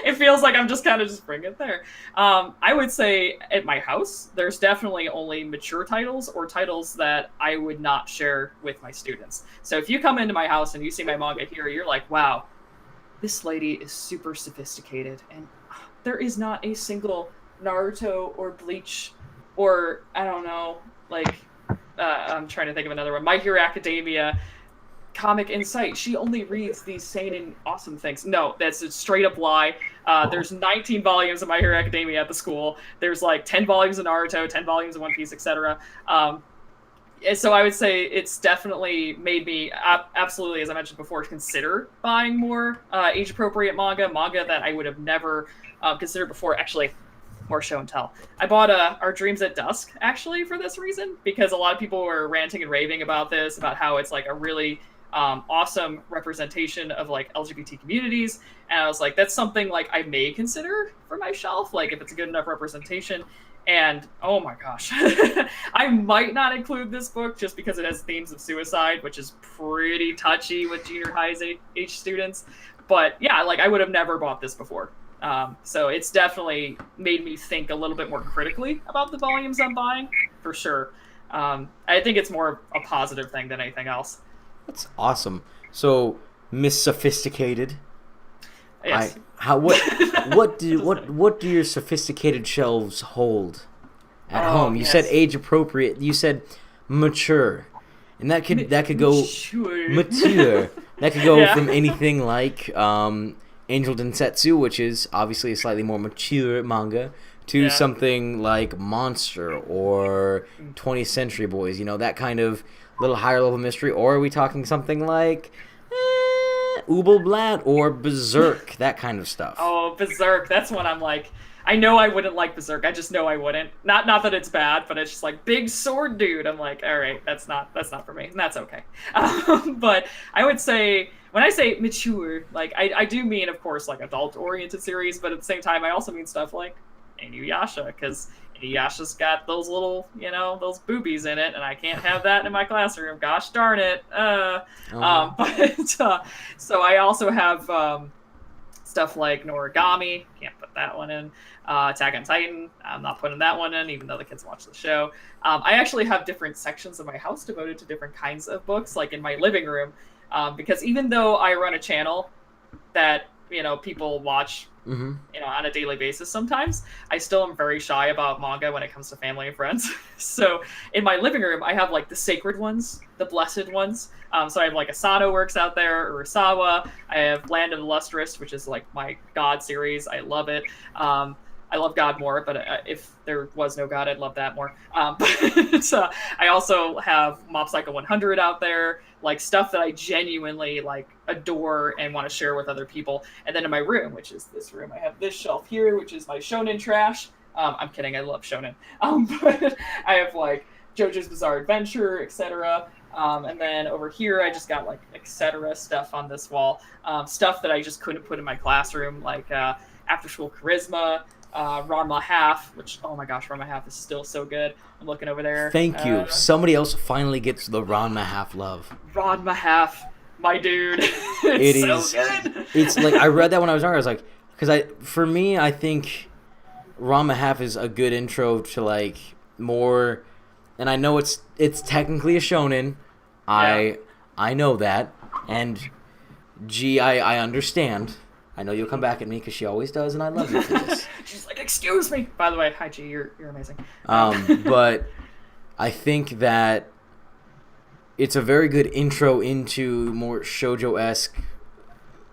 it feels like I'm just kind of just bring it there. I would say at my house, there's definitely only mature titles or titles that I would not share with my students. So if you come into my house and you see my manga here, you're like, wow, this lady is super sophisticated. And there is not a single Naruto or Bleach or, I don't know, like, I'm trying to think of another one. My Hero Academia, Comic Insight. She only reads these sane and awesome things. No, that's a straight up lie. There's 19 volumes of My Hero Academia at the school. There's like 10 volumes of Naruto, 10 volumes of One Piece, etc. So I would say it's definitely made me absolutely, as I mentioned before, consider buying more age-appropriate manga that I would have never considered before. Actually, more show and tell. I bought Our Dreams at Dusk, actually, for this reason, because a lot of people were ranting and raving about this, about how it's like a really awesome representation of like LGBT communities, and I was like, that's something like I may consider for my shelf, like if it's a good enough representation. And oh my gosh, I might not include this book just because it has themes of suicide, which is pretty touchy with junior high age students. But yeah, like I would have never bought this before. So it's definitely made me think a little bit more critically about the volumes I'm buying, for sure. I think it's more a positive thing than anything else. That's awesome. So, Miss Sophisticated. Yes. What do your sophisticated shelves hold at home? You said age appropriate. You said mature, and that could go mature. That could go Yeah. from anything like Angel Densetsu, which is obviously a slightly more mature manga, to Yeah. something like Monster or 20th Century Boys, that kind of little higher level mystery. Or are we talking something like Ubelblatt or Berserk, that kind of stuff? Oh, Berserk. That's one I'm like, I know I wouldn't like Berserk. I just know I wouldn't. Not that it's bad, but it's just like big sword dude. I'm like, all right, that's not for me, and that's okay. But I would say when I say mature, like I do mean, of course, like adult oriented series, but at the same time, I also mean stuff like Inuyasha, because Inuyasha's got those little, those boobies in it, and I can't have that in my classroom. Gosh darn it. But so I also have stuff like Noragami. Can't put that one in. Attack on Titan. I'm not putting that one in, even though the kids watch the show. I actually have different sections of my house devoted to different kinds of books, like in my living room, because even though I run a channel that people watch on a daily basis sometimes, I still am very shy about manga when it comes to family and friends. So in my living room, I have like the sacred ones, the blessed ones. So I have like Asano Works out there, Urasawa. I have Land of the Lustrous, which is like my God series. I love it. I love God more, but if there was no God, I'd love that more. But I also have Mob Psycho 100 out there, like stuff that I genuinely like adore and want to share with other people. And then in my room, which is this room, I have this shelf here, which is my shonen trash. I'm kidding, I love shonen. But I have like JoJo's Bizarre Adventure, etc. And then over here, I just got like etc. stuff on this wall. Stuff that I just couldn't put in my classroom, like After School Charisma, Ranma Half, which, oh my gosh, Ranma Half is still so good. I'm looking over there. Thank you. Somebody else finally gets the Ranma Half love. Ranma Half, my dude. It it's so good. It's like, I read that when I was younger. I was like, for me, I think Ranma Half is a good intro to like more, and I know it's technically a shonen. Yeah. I know that, and I understand. I know you'll come back at me because she always does, and I love you for this. She's like, excuse me. By the way, hi G, you're amazing. But I think that it's a very good intro into more shoujo-esque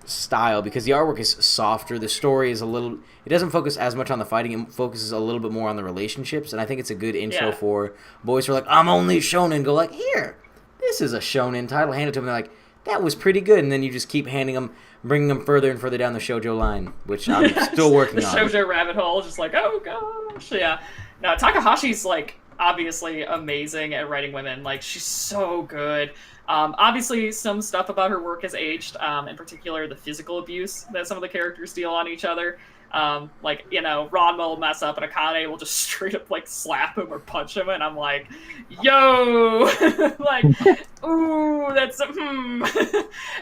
style because the artwork is softer. The story is it doesn't focus as much on the fighting. It focuses a little bit more on the relationships, and I think it's a good intro for boys who are like, I'm only shonen. Go like, here, this is a shonen title. Hand it to them. They're like, that was pretty good, and then you just keep bringing them further and further down the shoujo line, which I'm still working the on. The shoujo rabbit hole, just like, oh gosh, yeah. No, Takahashi's like obviously amazing at writing women. Like, she's so good. Obviously, some stuff about her work has aged. In particular, the physical abuse that some of the characters deal on each other. Like, Ranma will mess up and Akane will just straight up like slap him or punch him, and I'm like, yo, like, ooh, that's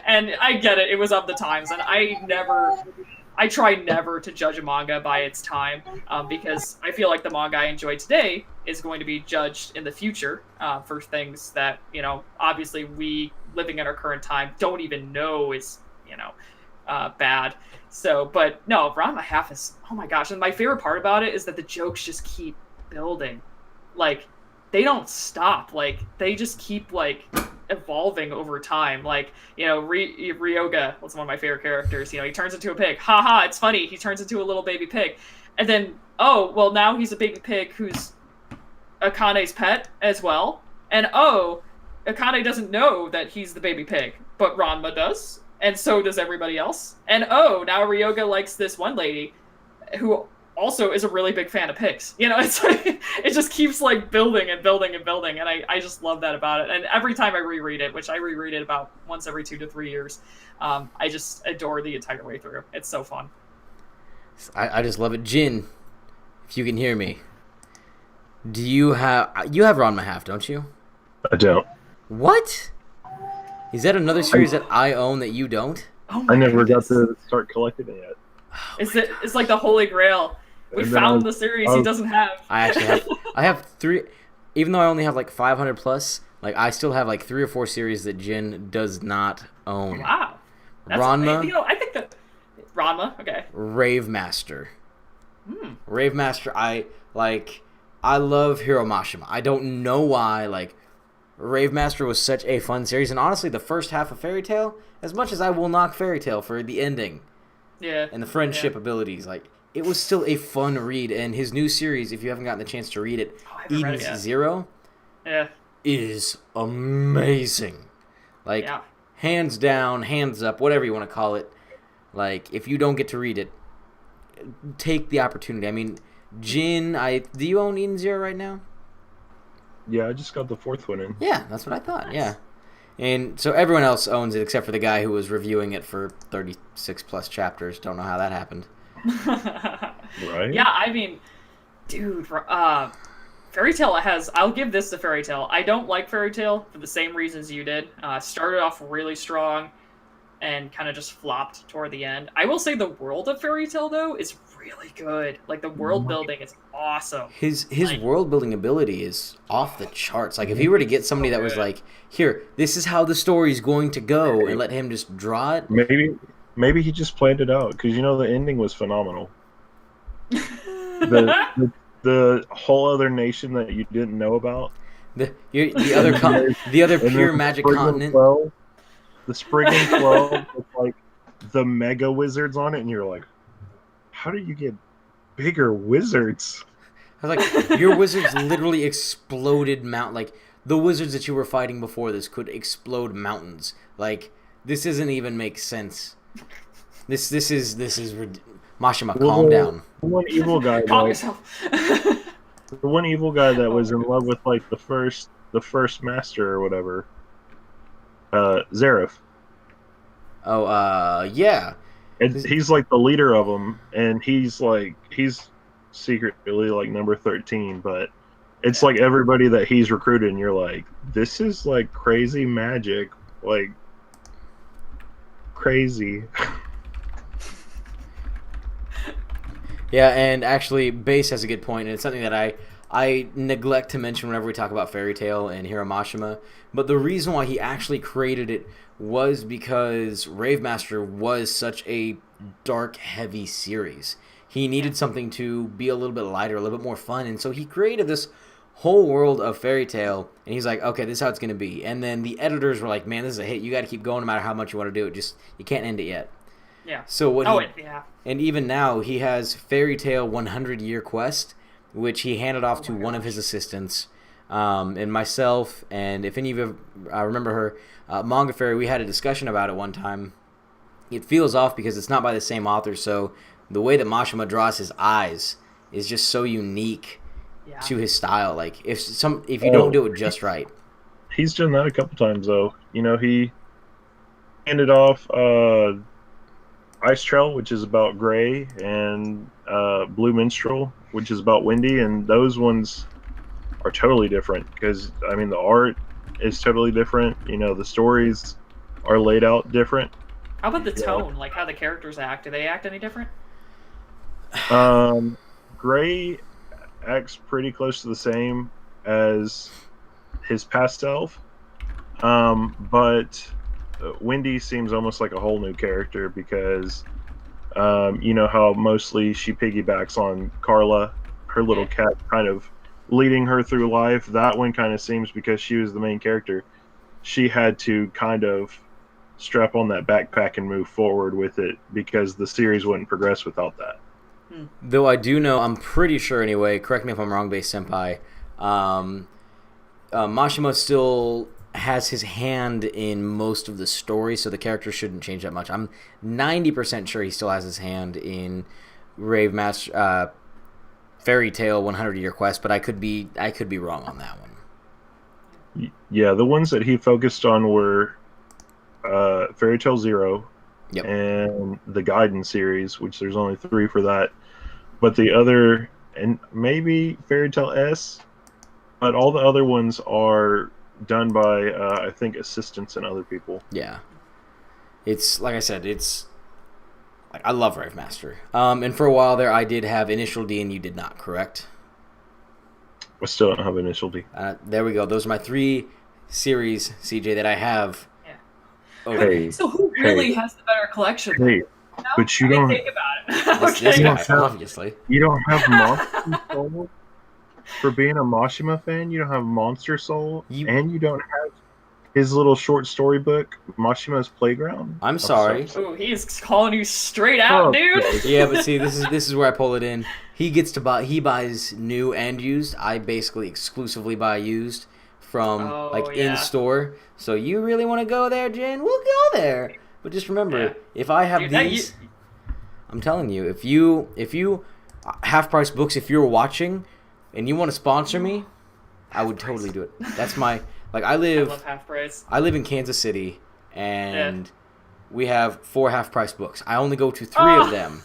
and I get it. It was of the times, and I try never to judge a manga by its time, because I feel like the manga I enjoy today is going to be judged in the future for things that, obviously we living in our current time don't even know is, bad. So, but no, Ranma Half is, oh my gosh. And my favorite part about it is that the jokes just keep building. Like, they don't stop. Like, they just keep, like, evolving over time. Like, Ryoga was one of my favorite characters. He turns into a pig. Haha, it's funny. He turns into a little baby pig. And then, oh, well, now he's a baby pig who's Akane's pet as well. And, oh, Akane doesn't know that he's the baby pig, but Ranma does. And so does everybody else. And oh, now Ryoga likes this one lady who also is a really big fan of pigs. It's like, it just keeps like building and building and building. And I just love that about it. And every time I reread it, which I reread it about once every 2 to 3 years, I just adore the entire way through. It's so fun. I just love it. Jin, if you can hear me, you have Ranma Half, don't you? I don't. What? Is that another series that I own that you don't? Oh I never got to start collecting it yet. It's like the Holy Grail. We found the series he doesn't have. I have 3, even though I only have like 500 plus, like I still have like 3 or 4 series that Jin does not own. Wow. Ranma. I think that Ranma, okay. Rave Master. Rave Master, I love Hiro Mashima. I don't know why, like, Rave Master was such a fun series, and honestly, the first half of Fairy Tail, as much as I will knock Fairy Tail for the ending, and the friendship abilities, like it was still a fun read. And his new series, if you haven't gotten the chance to read it, Eden's Zero, is amazing. Like hands down, hands up, whatever you want to call it. Like if you don't get to read it, take the opportunity. I mean, Jin, do you own Eden Zero right now? Yeah, I just got the 4th one in. Yeah, that's what I thought. Yeah, and so everyone else owns it except for the guy who was reviewing it for 36 plus chapters. Don't know how that happened. Right? Yeah, I mean, dude, Fairy Tail has. I'll give this to Fairy Tail. I don't like Fairy Tail for the same reasons you did. Started off really strong, and kind of just flopped toward the end. I will say the world of Fairy Tail though is really good. Like the world building is awesome. His world building ability is off the charts. Like if he were to get somebody that was like, here, this is how the story's going to go, and let him just draw it. Maybe he just planned it out because the ending was phenomenal. the whole other nation that you didn't know about. The other pure magic continent. The Spriggan 12 with like the mega wizards on it, and you're like, how do you get bigger wizards? I was like, your wizards literally exploded Like the wizards that you were fighting before this could explode mountains. Like this doesn't even make sense. This is Mashima, calm down. The one evil guy. Calm yourself. The one evil guy that was in love with like the first master or whatever. Zareth. Oh, yeah. And he's like the leader of them, and he's secretly like number 13, but it's like everybody that he's recruited, and you're like, this is like crazy magic, like crazy. Yeah, and actually, Base has a good point, and it's something that I neglect to mention whenever we talk about Fairy Tail and Hiro Mashima. But the reason why he actually created it was because Rave Master was such a dark, heavy series. He needed something to be a little bit lighter, a little bit more fun, and so he created this whole world of Fairy Tail, and he's like, okay, this is how it's going to be. And then the editors were like, man, this is a hit. You got to keep going no matter how much you want to do it. Just, you can't end it yet. Yeah. So and even now, he has Fairy Tail 100 Year Quest, which he handed off to one of his assistants, and myself, and if any of you remember her, Manga Fairy, we had a discussion about it one time. It feels off because it's not by the same author, so the way that Mashima draws his eyes is just so unique to his style. Like, if you don't do it just right. He's done that a couple times, though. He handed off Ice Trail, which is about Gray, and Blue Minstrel, which is about Windy, and those ones are totally different because, I mean, the art is totally different. The stories are laid out different. How about the tone? Like how the characters act? Do they act any different? Gray acts pretty close to the same as his past self, but Wendy seems almost like a whole new character because how mostly she piggybacks on Carla, her little cat, kind of leading her through life. That one kind of seems, because she was the main character, she had to kind of strap on that backpack and move forward with it because the series wouldn't progress without that. Though I do know, I'm pretty sure anyway, correct me if I'm wrong, Base Senpai, Mashima still has his hand in most of the story, so the character shouldn't change that much. I'm 90% sure he still has his hand in Rave Master, Fairy Tail 100 Year Quest, but I could be wrong on that one. Yeah, the ones that he focused on were Fairy Tail Zero, and the Gaiden series, which there's only 3 for that. But the other, and maybe Fairy Tail S, but all the other ones are done by, I think, assistants and other people. Yeah. It's, like I said, I love Rave Master. And for a while there, I did have Initial D and you did not, correct? I still don't have Initial D. There we go. Those are my 3 series, CJ, that I have. Yeah. Okay. So who really has the better collection? Hey, but you don't think about it. This guy, obviously. You don't have Monster Soul? for being a Mashima fan, you don't have Monster Soul, You- and you don't have his little short story book, Mashima's Playground. I'm sorry. Ooh, he's calling you straight out, dude. Yeah, but see, this is where I pull it in. He buys new and used. I basically exclusively buy used from in store. So you really want to go there, Jen? We'll go there. But just remember, if I have these, I'm telling you, if you half price books, if you're watching and you want to sponsor me, I would totally do it. That's my I love half price. I live in Kansas City, and we have 4 half price books. I only go to 3 of them.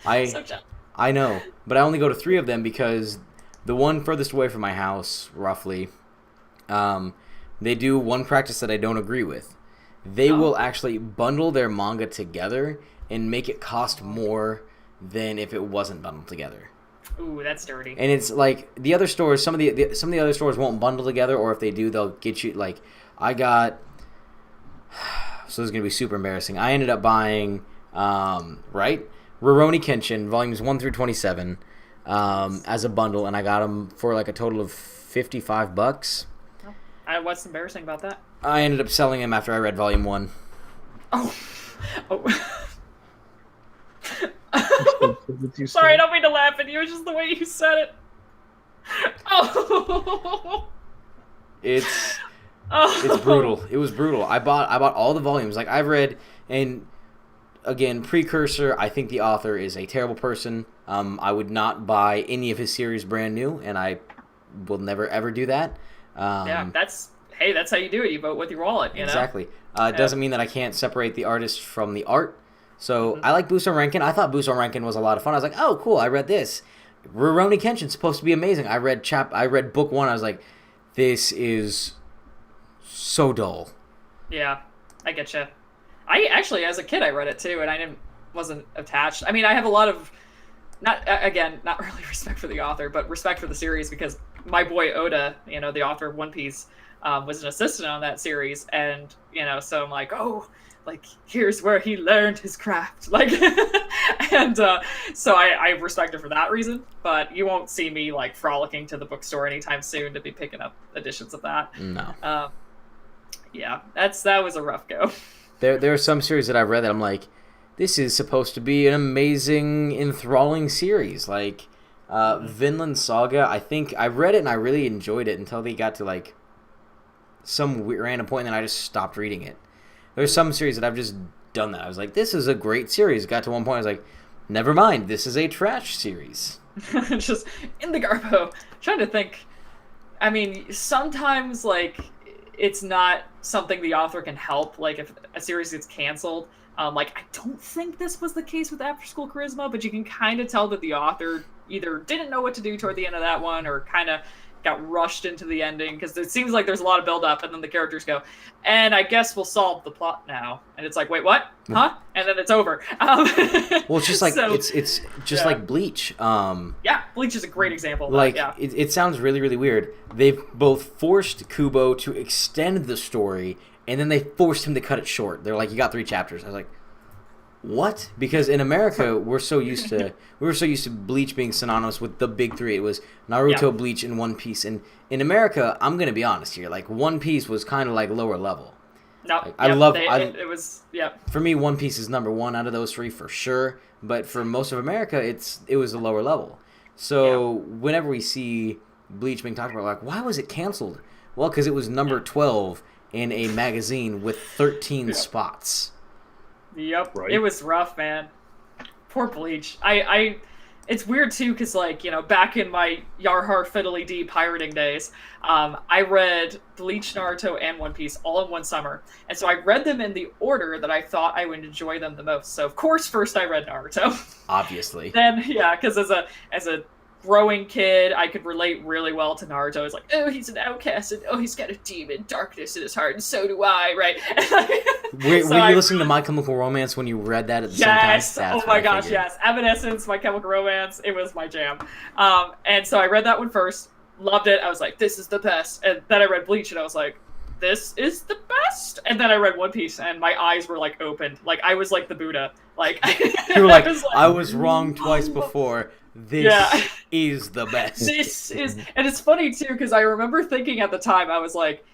I know, but I only go to 3 of them because the one furthest away from my house, roughly, they do one practice that I don't agree with. They will actually bundle their manga together and make it cost more than if it wasn't bundled together. Ooh, that's dirty. And it's like the other stores, some of the other stores won't bundle together, or if they do, they'll get you I got. So this is gonna be super embarrassing. I ended up buying Rurouni Kenshin volumes 1 through 27 as a bundle, and I got them for a total of $55. What's embarrassing about that? I ended up selling them after I read volume 1. Oh. Sorry, I don't mean to laugh at you. It's just the way you said it. Oh. It's brutal. It was brutal. I bought all the volumes. I've read, and again, precursor. I think the author is a terrible person. I would not buy any of his series brand new, and I will never ever do that. That's how you do it. You vote with your wallet. You know? Exactly. It doesn't mean that I can't separate the artist from the art. So I like Buso Rankin. I thought Buso Rankin was a lot of fun. I was like, oh, cool. I read this. Rurouni Kenshin's supposed to be amazing. I read book 1. I was like, this is so dull. Yeah, I get you. I actually, as a kid, I read it too, and I wasn't attached. I mean, I have a lot of not really respect for the author, but respect for the series because my boy Oda, the author of One Piece, was an assistant on that series, and so I'm like, oh. Here's where he learned his craft. And so I respect it for that reason. But you won't see me, frolicking to the bookstore anytime soon to be picking up editions of that. No. Yeah, that was a rough go. There are some series that I've read that I'm like, this is supposed to be an amazing, enthralling series. Vinland Saga, I think I read it and I really enjoyed it until they got to, some random point, and then I just stopped reading it. There's some series that I've just done that. I was like, this is a great series. Got to one point, I was like, never mind, this is a trash series. Just in the garbo. Trying to think. I mean, sometimes, it's not something the author can help. If a series gets canceled, I don't think this was the case with After School Charisma, but you can kind of tell that the author either didn't know what to do toward the end of that one or kind of got rushed into the ending because it seems like there's a lot of build up and then the characters go, and I guess we'll solve the plot now, and it's like, wait, what? Huh? And then it's over. Well, it's just it's just like Bleach. Yeah, Bleach is a great example. It sounds really, really weird. They've both forced Kubo to extend the story, and then they forced him to cut it short. They're like, you got 3 chapters. I was like, what? Because in America, we were so used to Bleach being synonymous with the big 3. It was Naruto, Bleach, and One Piece. And in America, I'm gonna be honest here. One Piece was kind of lower level. No, it was. For me, One Piece is number 1 out of those 3 for sure. But for most of America, it was a lower level. So whenever we see Bleach being talked about, why was it canceled? Well, because it was number 12 in a magazine with 13 spots. Yep, right. It was rough, man. Poor Bleach. It's weird too, because back in my Yarhar Fiddly D pirating days, I read Bleach, Naruto, and One Piece all in one summer, and so I read them in the order that I thought I would enjoy them the most. So of course, first I read Naruto. Obviously. Then because as a growing kid, I could relate really well to Naruto. It's like, oh, he's an outcast, and oh, he's got a demon darkness in his heart, and so do I, right? Were you listening to My Chemical Romance when you read that at the same time? Yes! Oh my gosh, yes. Evanescence, My Chemical Romance, it was my jam. And so I read that one first, loved it, I was like, this is the best. And then I read Bleach, and I was like, this is the best. And then I read One Piece, and my eyes were opened. I was like the Buddha. You were like, I was wrong twice before. this is the best. This is, and it's funny too because I remember thinking at the time I was like,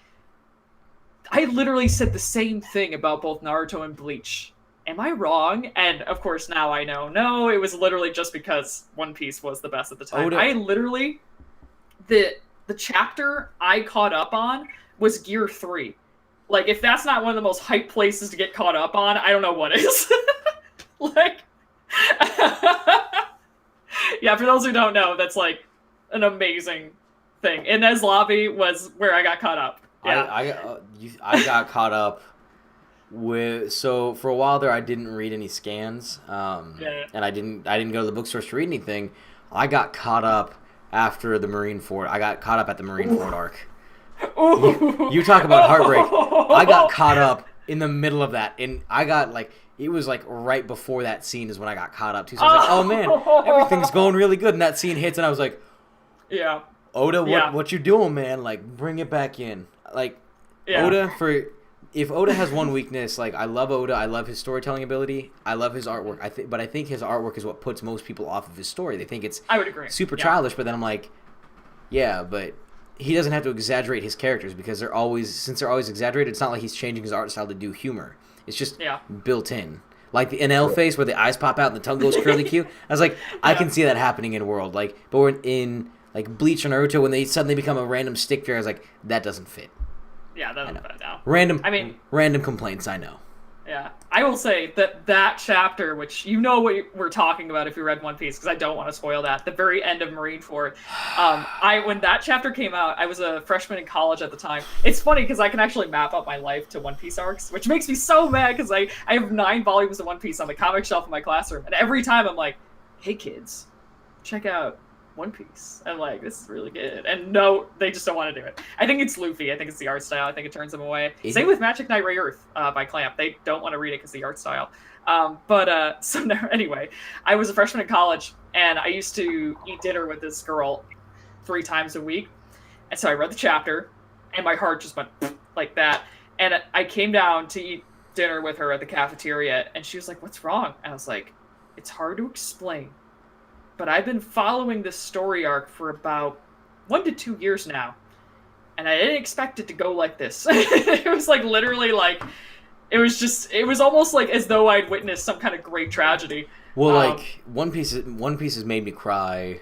I literally said the same thing about both Naruto and Bleach. Am I wrong? And of course now I know. No, it was literally just because One Piece was the best at the time. I literally, the chapter I caught up on was Gear 3. Like, if that's not one of the most hype places to get caught up on, I don't know what is. Like, yeah, for those who don't know, that's like an amazing thing. Inez Lobby was where I got caught up. Yeah. I got caught up with, so for a while there I didn't read any scans, and I didn't go to the bookstores to read anything. I got caught up after the Marineford. I got caught up at the Marineford arc. You talk about heartbreak. I got caught up in the middle of that, and I got like, it was like right before that scene is when I got caught up too. So I was like, oh man, everything's going really good, and that scene hits, and I was like, yeah, Oda, what you doing, man? Like, bring it back in. Like, Oda, if Oda has one weakness, like, I love Oda, I love his storytelling ability, I love his artwork, but I think his artwork is what puts most people off of his story. They think it's I would agree. super childish, but then I'm like, yeah, but he doesn't have to exaggerate his characters because since they're always exaggerated, it's not like he's changing his art style to do humor. It's just built in. Like the NL face where the eyes pop out and the tongue goes curly Q. I was like, I can see that happening in World. Like, but we're in like Bleach or Naruto when they suddenly become a random stick figure, I was like, that doesn't fit. Yeah, that doesn't fit now. Random complaints, I know. Yeah. I will say that chapter, which you know what we're talking about if you read One Piece, because I don't want to spoil that, the very end of Marineford. When that chapter came out, I was a freshman in college at the time. It's funny because I can actually map out my life to One Piece arcs, which makes me so mad because I have 9 volumes of One Piece on the comic shelf in my classroom, and every time I'm like, hey kids, check out One Piece. And like, this is really good. And no, they just don't want to do it. I think it's Luffy. I think it's the art style. I think it turns them away. Same with Magic Knight Ray Earth by Clamp. They don't want to read it because the art style. So no, anyway, I was a freshman in college, and I used to eat dinner with this girl 3 times a week. And so I read the chapter, and my heart just went like that. And I came down to eat dinner with her at the cafeteria, and she was like, what's wrong? And I was like, it's hard to explain, but I've been following this story arc for about 1 to 2 years now, and I didn't expect it to go like this. It was like literally like, it was almost like as though I'd witnessed some kind of great tragedy. Well, like One Piece has made me cry.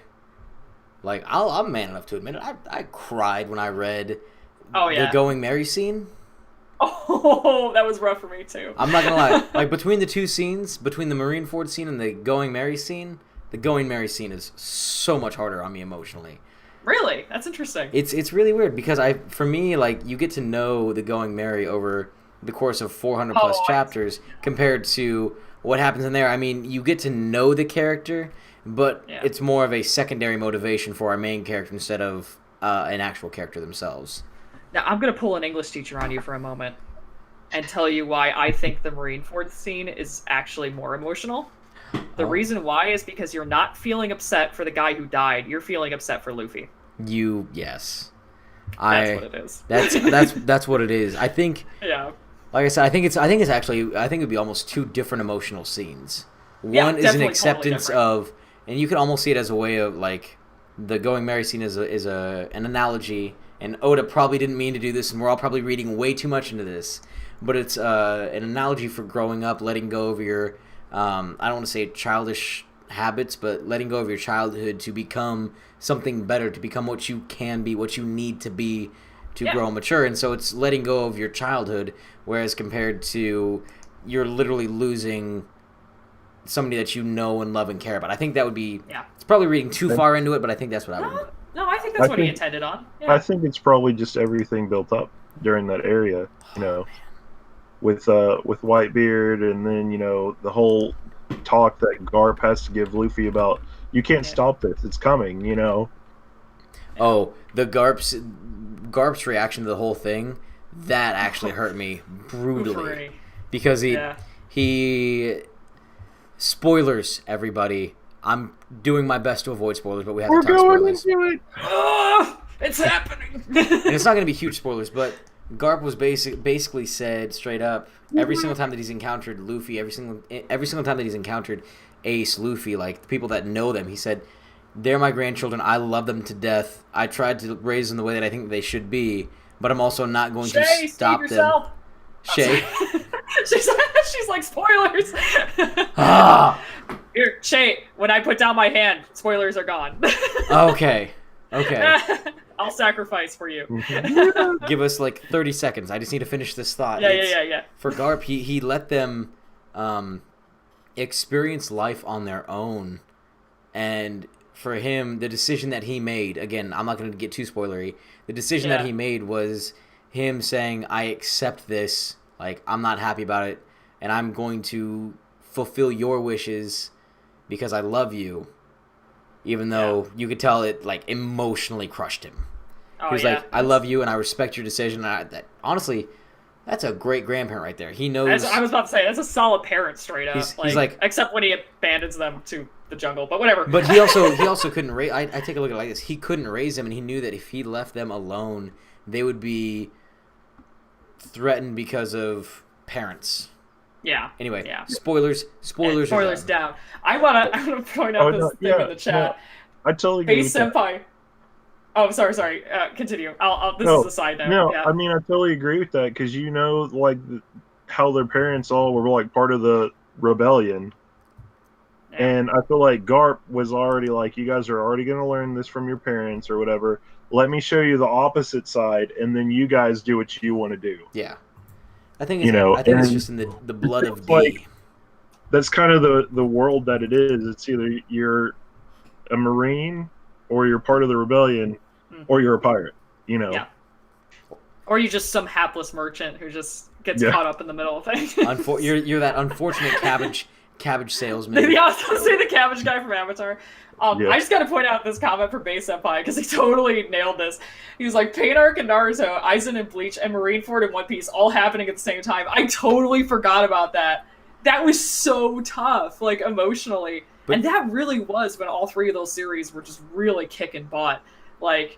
Like, I'm man enough to admit it. I cried when I read the Going Merry scene. Oh, that was rough for me too. I'm not gonna lie. Like, between the 2 scenes, between the Marineford scene and the Going Merry scene, the Going Merry scene is so much harder on me emotionally. Really? That's interesting. It's really weird because for me, like, you get to know the Going Merry over the course of 400 plus chapters compared to what happens in there. I mean, you get to know the character, but it's more of a secondary motivation for our main character instead of an actual character themselves. Now, I'm going to pull an English teacher on you for a moment and tell you why I think the Marineford scene is actually more emotional. The reason why is because you're not feeling upset for the guy who died. You're feeling upset for Luffy. Yes. That's what it is. That's what it is. I think. Yeah. Like I said, I think it'd be almost 2 different emotional scenes. One is an acceptance of, and you can almost see it as a way of like, the Going Merry scene is an analogy, and Oda probably didn't mean to do this, and we're all probably reading way too much into this, but it's an analogy for growing up, letting go of your, I don't want to say childish habits, but letting go of your childhood to become something better, to become what you can be, what you need to be to grow and mature. And so it's letting go of your childhood, whereas compared to you're literally losing somebody that you know and love and care about. I think that would be, it's probably reading too far into it, but I think that's what I would. No, I think that's what he intended on. Yeah. I think it's probably just everything built up during that area, with Whitebeard, and then, the whole talk that Garp has to give Luffy about, you can't stop this, it's coming, Oh, the Garp's reaction to the whole thing, that actually hurt me brutally. Because he spoilers, everybody. I'm doing my best to avoid spoilers, but we have to talk spoilers. We're going into it. Oh, it's happening. And it's not going to be huge spoilers, but Garp was basically said straight up, every single time that he's encountered Luffy, every single time that he's encountered Ace, Luffy, like the people that know them, he said, they're my grandchildren. I love them to death. I tried to raise them the way that I think they should be, but I'm also not going to Shay, stop save them. yourself. Shay. she's like, spoilers. Ah! Here, Shay, when I put down my hand, spoilers are gone. Okay. I'll sacrifice for you. Give us like 30 seconds. I just need to finish this thought. Yeah. For Garp, he let them experience life on their own. And for him, the decision that he made, again, I'm not going to get too spoilery, the decision that he made was him saying, I accept this, like, I'm not happy about it, and I'm going to fulfill your wishes because I love you, even though you could tell it, like, emotionally crushed him. Oh, he was like, I love you, and I respect your decision. And honestly, that's a great grandparent right there. He knows. I was about to say, that's a solid parent, straight up. He's like, except when he abandons them to the jungle, but whatever. But he also couldn't raise. I take a look at it like this. He couldn't raise them, and he knew that if he left them alone, they would be threatened because of parents. Yeah. Anyway, yeah. Spoilers. Spoilers down. I wanna point out this thing in the chat. No, I totally agree. Base Senpai. Oh, sorry. Continue. This is a side note. No, yeah. I mean, I totally agree with that because like how their parents all were like part of the rebellion, and I feel like Garp was already like, you guys are already going to learn this from your parents or whatever. Let me show you the opposite side, and then you guys do what you want to do. Yeah, I think it's just in the blood of D. Like, that's kind of the world that it is. It's either you're a Marine or you're part of the rebellion, or you're a pirate, Yeah. Or you just some hapless merchant who just gets caught up in the middle of things. You're that unfortunate cabbage salesman. Yeah, I was going to say the cabbage guy from Avatar. I just got to point out this comment for Base Senpai because he totally nailed this. He was like, Pain Arc and Naruto, Aizen and Bleach, and Marineford and One Piece all happening at the same time. I totally forgot about that. That was so tough, like, emotionally. And that really was when all three of those series were just really kicking butt. Like,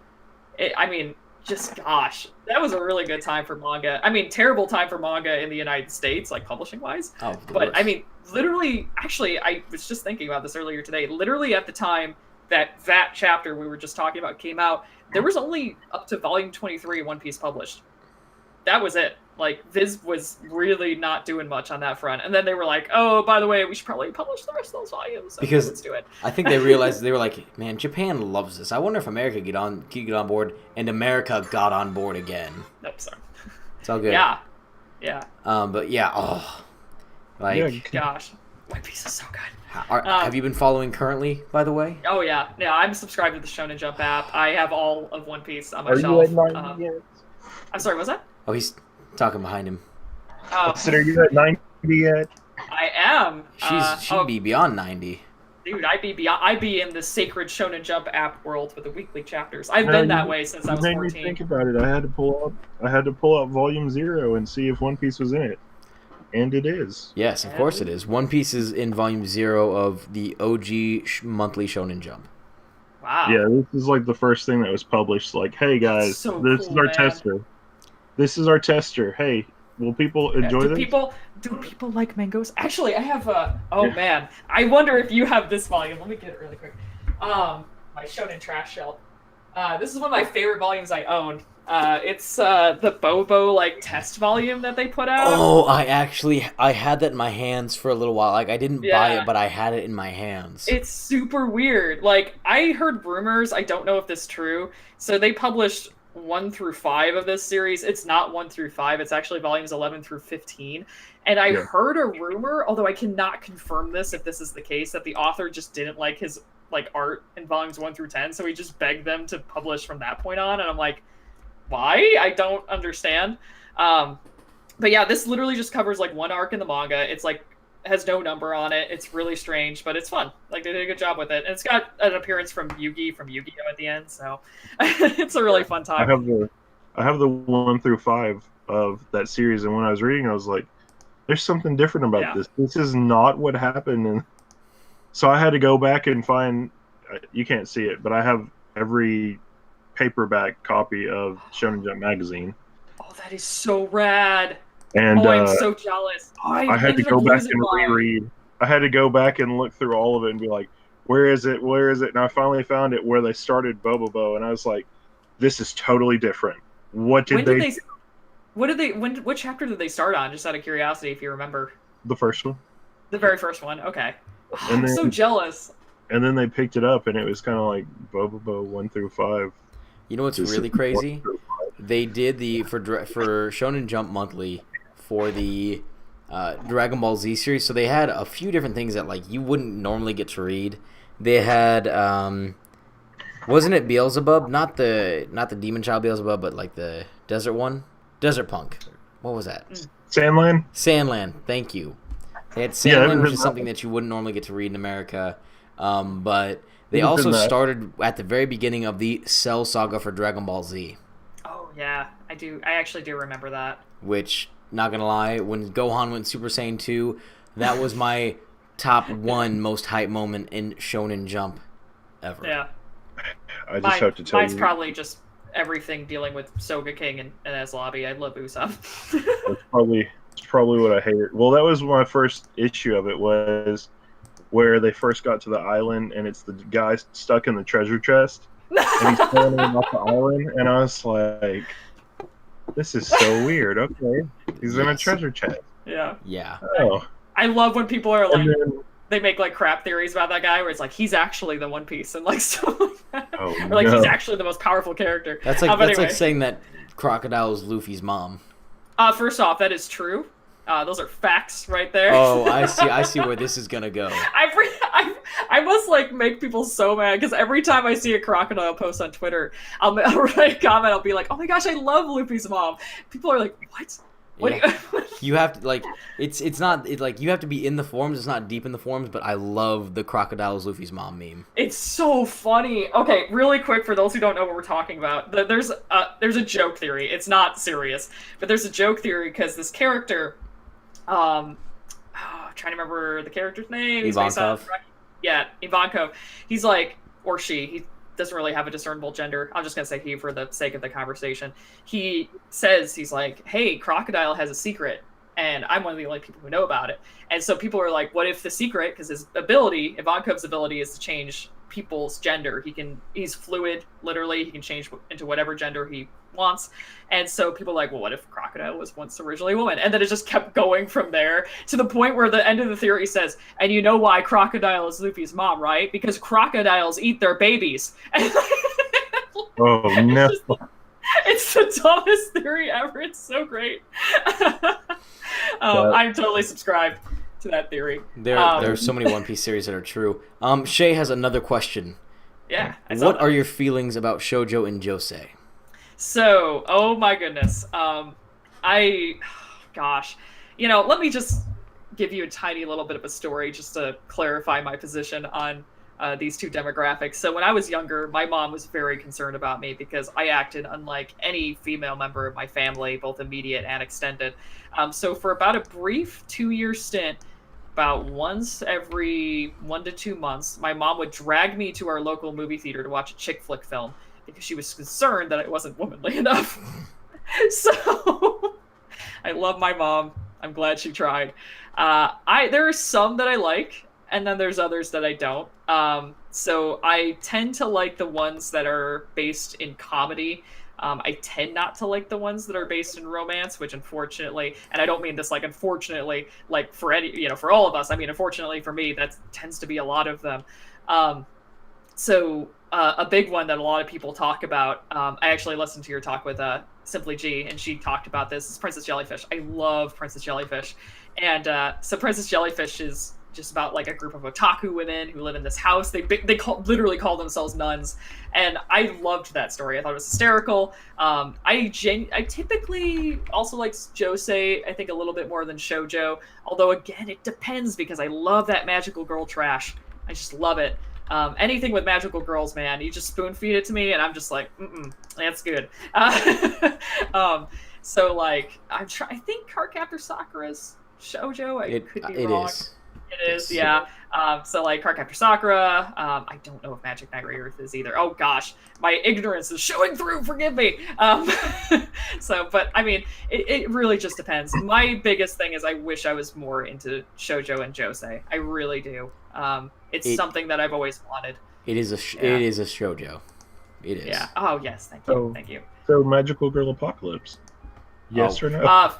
gosh, that was a really good time for manga. I mean, terrible time for manga in the United States, like, publishing-wise. Oh, but, I mean, literally, actually, I was just thinking about this earlier today. Literally at the time that chapter we were just talking about came out, there was only up to volume 23 One Piece published. That was it. Like, Viz was really not doing much on that front. And then they were like, oh, by the way, we should probably publish the rest of those volumes. So because let's do it. I think they realized, they were like, man, Japan loves this. I wonder if America could get on board. And America got on board again. Nope, sorry. It's all good. Yeah. But yeah, Gosh. One Piece is so good. Have you been following currently, by the way? Oh, yeah. Yeah, I'm subscribed to the Shonen Jump app. I have all of One Piece on my Are shelf. you at 90 yet? I'm sorry, what's that? Oh, he's talking behind him. Oh. Are you at 90 yet? I am. She'd be beyond 90. Dude, I'd be in the sacred Shonen Jump app world with the weekly chapters. I've been that way since I was 14. Made me think about it. I had to pull up Volume 0 and see if One Piece was in it. And it is. Yes, of course it is. One Piece is in Volume 0 of the OG monthly Shonen Jump. Wow. Yeah, this is like the first thing that was published. Like, hey guys, this is our tester. This is our tester. Hey, will people enjoy this? Do people like mangoes? Actually, I have man. I wonder if you have this volume. Let me get it really quick. My Shonen Trash Shelf. This is one of my favorite volumes I own. It's the Bobo like test volume that they put out. Oh, I had that in my hands for a little while. Like, I didn't buy it, but I had it in my hands. It's super weird. Like, I heard rumors. I don't know if this is true. So they published 1 through 5 of this series. It's not 1 through 5. It's actually volumes 11 through 15. And I heard a rumor, although I cannot confirm this if this is the case, that the author just didn't like his art in volumes 1 through 10, so he just begged them to publish from that point on. And I'm like, why? I don't understand. But yeah, this literally just covers like one arc in the manga. It's like has no number on it. It's really strange, but it's fun. Like, they did a good job with it. And it's got an appearance from Yugi from Yu-Gi-Oh at the end, so it's a really fun time. I have the 1 through 5 of that series, and when I was reading, I was like, there's something different about this. This is not what happened. And so I had to go back and find, you can't see it, but I have every paperback copy of Shonen Jump magazine. Oh, that is so rad. And I'm so jealous. I had to go back and reread. I had to go back and look through all of it and be like, where is it? Where is it? And I finally found it where they started Bobobo, and I was like, this is totally different. What did When did they? they? What did they? What chapter did they start on? Just out of curiosity, if you remember. The first one, The very first one. Okay. Oh, and I'm so jealous. then they picked it up, and it was kind of like Bobobo 1 through 5. You know what's This really is 1 crazy? through 5. They did for Shonen Jump Monthly for the Dragon Ball Z series. So they had a few different things that like you wouldn't normally get to read. They had wasn't it Beelzebub? Not the Demon Child Beelzebub, but like the desert one, Desert Punk. What was that? Sandland. Sandland. Thank you. They had Yeah, Sandland, which is something that you wouldn't normally get to read in America. But they Who's also in that? started at the very beginning of the Cell Saga for Dragon Ball Z, Oh yeah, I do. I actually do remember that. which, not gonna lie, when Gohan went Super Saiyan 2, that was my top one most hype moment in Shonen Jump ever. Yeah. I just have to tell Mine's you, probably just everything dealing with Soga King and as Lobby. I love Usopp. it's probably what I hated. Well, that was my first issue of it, was where they first got to the island, and it's the guy stuck in the treasure chest, and he's pulling him off the island, and I was like, this is so weird. Okay, he's in a Yes. treasure chest. Yeah. Yeah. Oh, I love when people are like, and then, they make like crap theories about that guy where it's like he's actually the One Piece and like stuff like that. oh Or like no. he's actually the most powerful character. That's like But anyway. saying that Crocodile is Luffy's mom. First off, that is true. Those are facts right there. Oh, I see where this is gonna go. I must like make people so mad because every time I see a crocodile post on Twitter, I'll write a comment. I'll be like, "Oh my gosh, I love Luffy's mom." People are like, "What? What?" Yeah. You have to like it's not like you have to be in the forums. It's not deep in the forums, but I love the Crocodile is Luffy's mom meme. It's so funny. Okay, really quick for those who don't know what we're talking about. There's a joke theory. It's not serious, but there's a joke theory because this character, I'm trying to remember the character's name. He's based on- Ivankov. Yeah, Ivankov. He's like, or she. He doesn't really have a discernible gender. I'm just gonna say he for the sake of the conversation. He says he's like, "Hey, Crocodile has a secret, and I'm one of the only people who know about it." And so people are like, "What if the secret?" Because his ability, Ivankov's ability, is to change people's gender. He's fluid, literally. He can change into whatever gender he wants. And so people are like, well, what if Crocodile was once originally a woman? And then it just kept going from there to the point where the end of the theory says, and you know why Crocodile is Luffy's mom, right? Because crocodiles eat their babies. Oh no. It's the dumbest theory ever. It's so great. I'm totally subscribed to that theory. There are so many One Piece series that are true. Shay has another question. Yeah. I saw What that. are your feelings about shoujo and josei? So, oh my goodness. Gosh. Let me just give you a tiny little bit of a story just to clarify my position on these two demographics. So when I was younger, my mom was very concerned about me because I acted unlike any female member of my family, both immediate and extended. So for about a brief 2-year stint, about once every 1 to 2 months, my mom would drag me to our local movie theater to watch a chick flick film because she was concerned that I wasn't womanly enough. So I love my mom. I'm glad she tried. There are some that I like, and then there's others that I don't. So I tend to like the ones that are based in comedy. I tend not to like the ones that are based in romance, which unfortunately, and I don't mean this like unfortunately, like for for all of us. I mean, unfortunately for me, that tends to be a lot of them. So a big one that a lot of people talk about, I actually listened to your talk with Simply G, and she talked about this, is Princess Jellyfish. I love Princess Jellyfish. And so Princess Jellyfish is just about like a group of otaku women who live in this house. They literally call themselves nuns. And I loved that story. I thought it was hysterical. I typically also like josei, I think a little bit more than shoujo. Although again, it depends because I love that magical girl trash. I just love it. Anything with magical girls, man, you just spoon feed it to me, and I'm just like, that's good. So like, I think Cardcaptor Sakura's shoujo. I could be wrong. It is, yeah. So like Cardcaptor Sakura. I don't know if Magic Knight Rebirth is either. Oh gosh, my ignorance is showing through. Forgive me. But I mean, it really just depends. My biggest thing is I wish I was more into shoujo and josei. I really do. It's something that I've always wanted. It is a shoujo. It is. Yeah. Oh yes, thank you, thank you. So Magical Girl Apocalypse. Yes or no?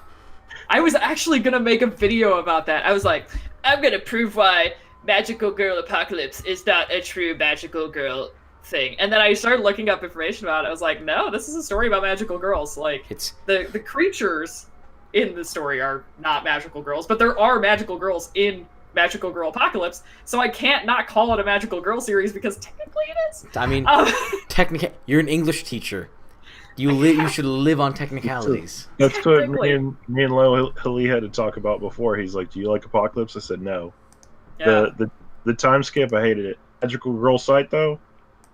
I was actually gonna make a video about that. I was like, I'm gonna prove why Magical Girl Apocalypse is not a true magical girl thing. And then I started looking up information about it. I was like, no, this is a story about magical girls. Like, It's the creatures in the story are not magical girls, but there are magical girls in Magical Girl Apocalypse, so I can't not call it a magical girl series because technically it is. I mean, technically, you're an English teacher. You should live on technicalities. That's what me and Lo Hali had to talk about before. He's like, "Do you like Apocalypse?" I said, "No." Yeah. The time skip, I hated it. Magical Girl site though,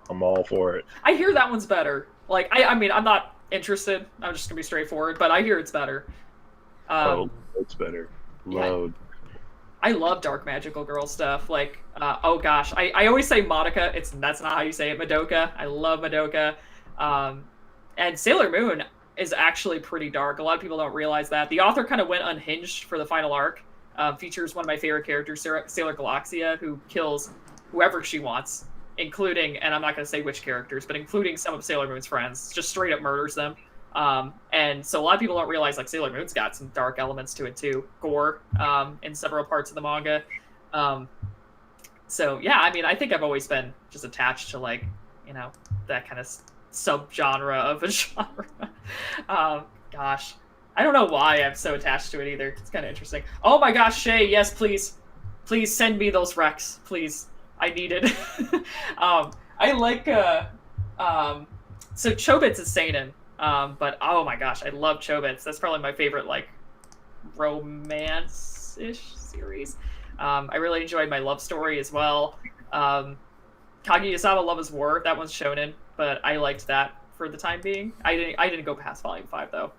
I'm all for it. I hear that one's better. Like, I mean, I'm not interested. I'm just gonna be straightforward, but I hear it's better. It's better. Load. I love dark magical girl stuff. Like, oh gosh, I always say Madoka. That's not how you say it. Madoka. I love Madoka. And Sailor Moon is actually pretty dark. A lot of people don't realize that. The author kind of went unhinged for the final arc. Features one of my favorite characters, Sailor Galaxia, who kills whoever she wants, including, and I'm not going to say which characters, but including some of Sailor Moon's friends. Just straight up murders them. And so a lot of people don't realize, like, Sailor Moon's got some dark elements to it too. Gore in several parts of the manga. So yeah, I mean, I think I've always been just attached to, like, you know, that kind of subgenre of a genre. Gosh, I don't know why I'm so attached to it either. It's kind of interesting. Oh my gosh, Shay, yes, please send me those recs, please. I need it. I like so Chobits is seinen, but oh my gosh, I love Chobits. That's probably my favorite, like, romance-ish series. I really enjoyed My Love Story as well. Kaguya-sama Love is War, that one's shonen, but I liked that for the time being. I didn't go past volume 5 though.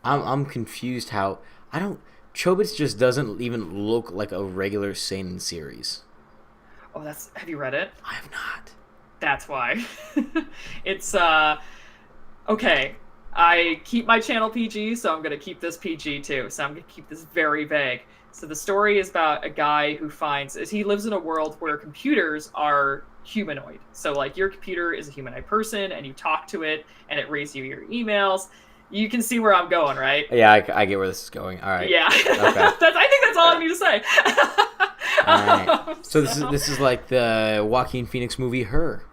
I'm confused how Chobits just doesn't even look like a regular seinen series. Oh, have you read it? I have not. That's why. It's okay. I keep my channel PG, so I'm gonna keep this PG too. So I'm gonna keep this very vague. So the story is about a guy who he lives in a world where computers are humanoid. So, like, your computer is a humanoid person, and you talk to it, and it reads you your emails. You can see where I'm going, right? Yeah, I get where this is going. All right. Yeah. Okay. I think that's all I need to say. All right. So this is like the Joaquin Phoenix movie Her.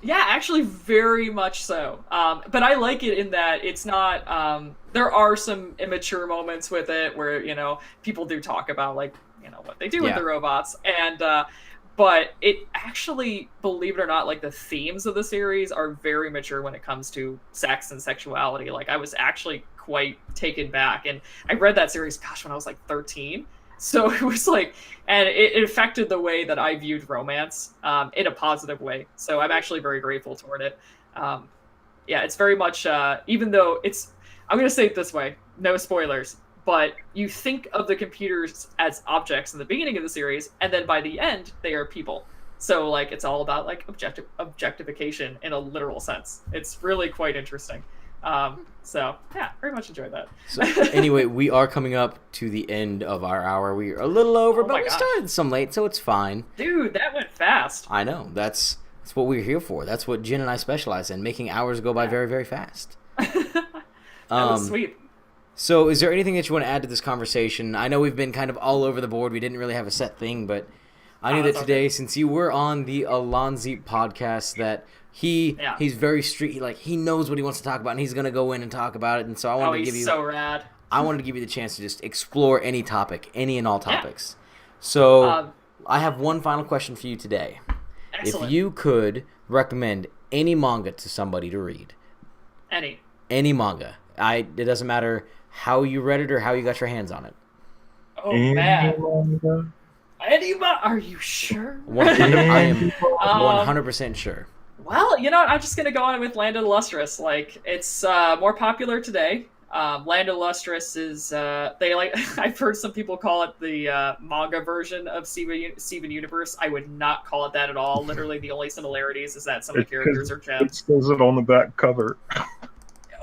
Yeah, actually, very much so. But I like it in that it's not. There are some immature moments with it where, you know, people do talk about, like, you know, what they do with the robots, and but it actually, believe it or not, like, the themes of the series are very mature when it comes to sex and sexuality. Like, I was actually quite taken back, and I read that series, gosh, when I was like 13. So it was like, and it affected the way that I viewed romance in a positive way. So I'm actually very grateful toward it. Yeah, it's very much, even though I'm going to say it this way, no spoilers, but you think of the computers as objects in the beginning of the series, and then by the end, they are people. So, like, it's all about, like, objectification in a literal sense. It's really quite interesting. So yeah, very much enjoyed that. So anyway, we are coming up to the end of our hour. We're a little over, but we started some late, so it's fine. Dude, that went fast. I know. That's what we're here for. That's what Jin and I specialize in, making hours go by very, very fast. That was sweet. So is there anything that you want to add to this conversation? I know we've been kind of all over the board. We didn't really have a set thing, but I knew that today, since you were on the Alonzi podcast, that he's very street. He knows what he wants to talk about, and he's gonna go in and talk about it. And so I wanted to give you so rad. I wanted to give you the chance to just explore any topic, any and all topics. Yeah. So I have one final question for you today. Excellent. If you could recommend any manga to somebody to read, any manga, it doesn't matter how you read it or how you got your hands on it. Oh man. Are you sure? I am 100% sure. Well, you know what? I'm just gonna go on with Land of the Lustrous. Like, it's more popular today. Land of the Lustrous is I've heard some people call it the manga version of Steven Universe. I would not call it that at all. Literally, the only similarities is that some of the characters are gems. It says it on the back cover.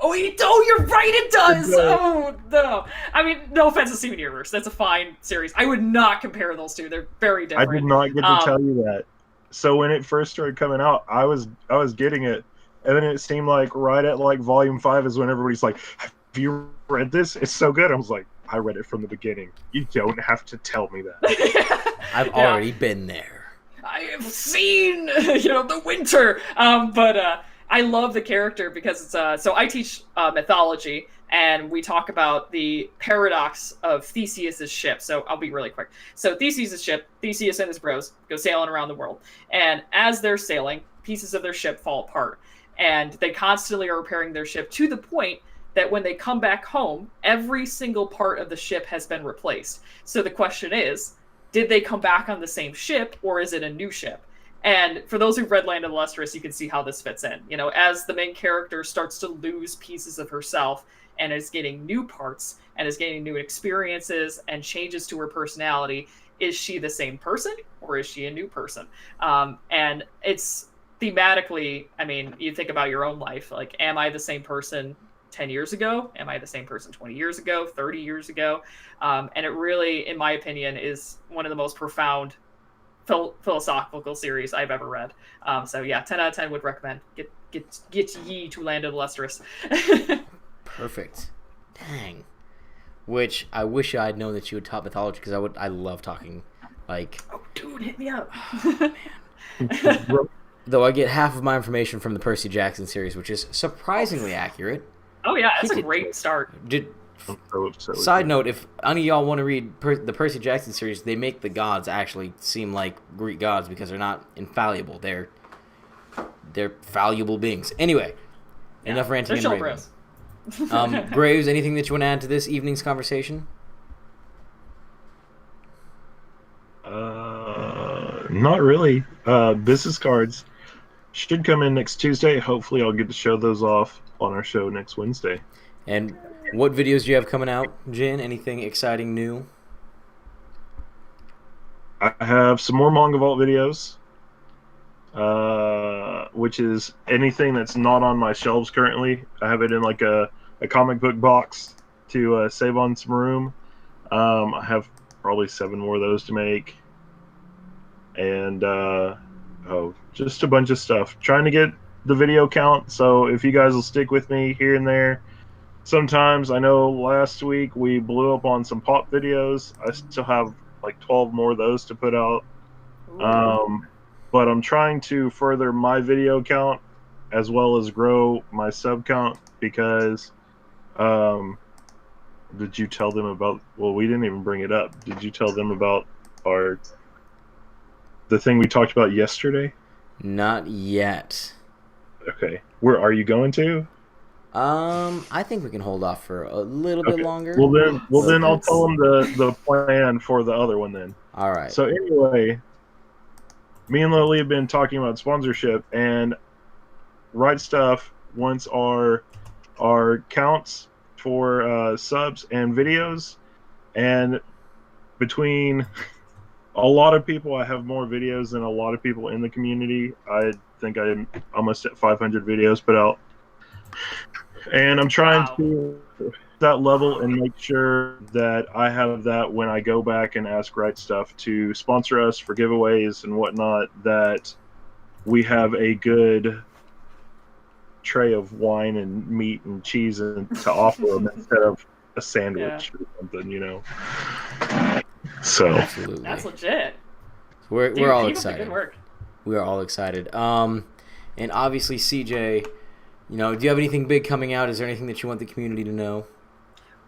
Oh, you're right, it does! It does. Oh, no. I mean, no offense to Steven Universe. That's a fine series. I would not compare those two. They're very I different. did not get to tell you that. So when it first started coming out, I was getting it, and then it seemed like right at like volume 5 is when everybody's like, "Have you read this? It's so good." I was like, "I read it from the beginning. You don't have to tell me that." I've already been there. I have seen, the winter. But I love the character because it's so I teach mythology, and we talk about the paradox of Theseus's ship. So I'll be really quick. So Theseus's ship, Theseus and his bros go sailing around the world, and as they're sailing, pieces of their ship fall apart, and they constantly are repairing their ship to the point that when they come back home, every single part of the ship has been replaced. So the question is, did they come back on the same ship, or is it a new ship? And for those who've read Land of the Lustrous, you can see how this fits in. As the main character starts to lose pieces of herself and is getting new parts and is getting new experiences and changes to her personality, is she the same person or is she a new person? And it's thematically, I mean, you think about your own life. Like, am I the same person 10 years ago? Am I the same person 20 years ago, 30 years ago? And it really, in my opinion, is one of the most profound philosophical series I've ever read. So yeah, 10 out of 10 would recommend. Get ye to Land of the Lustrous. Perfect. Dang. Which I wish I'd known that you had taught mythology, because I love talking, like... Oh, dude, hit me up. Though I get half of my information from the Percy Jackson series, which is surprisingly accurate. Oh yeah, that's a great start. Side note, if any of y'all want to read the Percy Jackson series, they make the gods actually seem like Greek gods because they're not infallible. They're fallible beings. Anyway, enough ranting and raving. Graves, anything that you want to add to this evening's conversation? Not really. Business cards should come in next Tuesday. Hopefully I'll get to show those off on our show next Wednesday. And what videos do you have coming out, Jin? Anything exciting new? I have some more Manga Vault videos, which is anything that's not on my shelves currently. I have it in like a comic book box to save on some room. I have probably 7 more of those to make. And just a bunch of stuff. Trying to get the video count, so if you guys will stick with me here and there. Sometimes, I know last week we blew up on some pop videos. I still have like 12 more of those to put out. But I'm trying to further my video count as well as grow my sub count, because did you tell them about, well, we didn't even bring it up. Did you tell them about the thing we talked about yesterday? Not yet. Okay. Where are you going to? I think we can hold off for a little bit longer. Well then I'll tell them the plan for the other one then. All right. So anyway, me and Lily have been talking about sponsorship, and Right Stuff wants our counts for subs and videos, and between a lot of people, I have more videos than a lot of people in the community. I think I'm almost at 500 videos put out. And I'm trying to that level and make sure that I have that when I go back and ask Right Stuff to sponsor us for giveaways and whatnot, that we have a good tray of wine and meat and cheese to offer them instead of a sandwich or something, So absolutely, that's legit. We're all keep excited. Up the good work. We are all excited. And obviously, CJ, do you have anything big coming out? Is there anything that you want the community to know?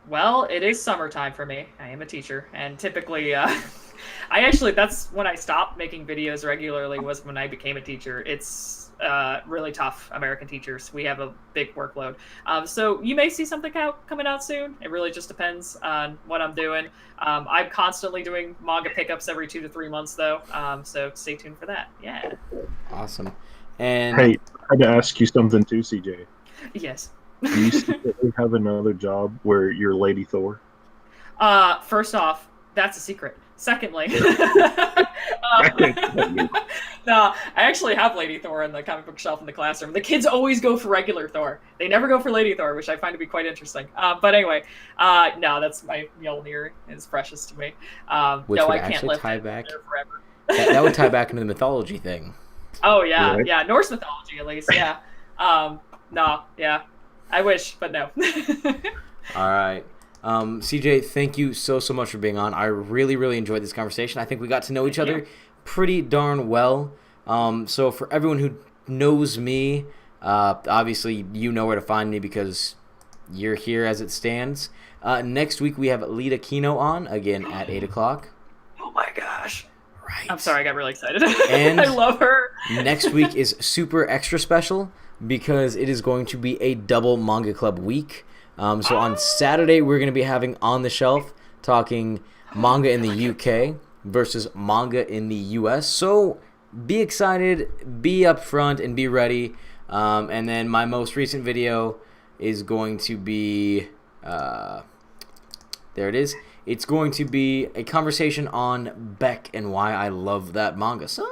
Well, it is summertime for me. I am a teacher, and typically, that's when I stopped making videos regularly, was when I became a teacher. It's really tough, American teachers. We have a big workload. So you may see something coming out soon. It really just depends on what I'm doing. I'm constantly doing manga pickups every 2 to 3 months, though. So stay tuned for that. Yeah. Awesome. And hey, I had to ask you something too, CJ. Yes. Do you secretly have another job where you're Lady Thor? First off, that's a secret. Secondly, No, I actually have Lady Thor on the comic book shelf in the classroom. The kids always go for regular Thor. They never go for Lady Thor, which I find to be quite interesting. But anyway, no, that's my Mjolnir is precious to me. Which no, would I can't actually lift tie it back. there forever. That would tie back into the mythology thing. Oh yeah, Right. yeah, Norse mythology at least. Yeah. No, yeah. I wish, but no. All right. CJ, thank you so much for being on. I really enjoyed this conversation. I think we got to know each other pretty darn well. So for everyone who knows me, obviously you know where to find me because you're here as it stands. Next week we have Lita Kino on again at 8 o'clock. Oh my gosh. Right. I'm sorry, I got really excited. And I love her. Next week is super extra special because it is going to be a double Manga Club week. So on Saturday, we're going to be having On the Shelf talking manga in the UK versus manga in the US. So be excited, be upfront, and be ready. And then my most recent video is going to be... there it is. It's going to be a conversation on Beck and why I love that manga. So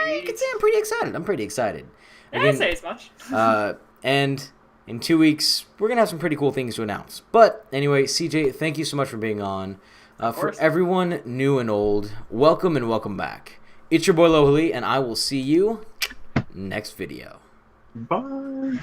you can say I'm pretty excited. I'm pretty excited. Yeah, I'd say as much. And in 2 weeks, we're going to have some pretty cool things to announce. But anyway, CJ, thank you so much for being on. For everyone new and old, welcome and welcome back. It's your boy Lohali, and I will see you next video. Bye.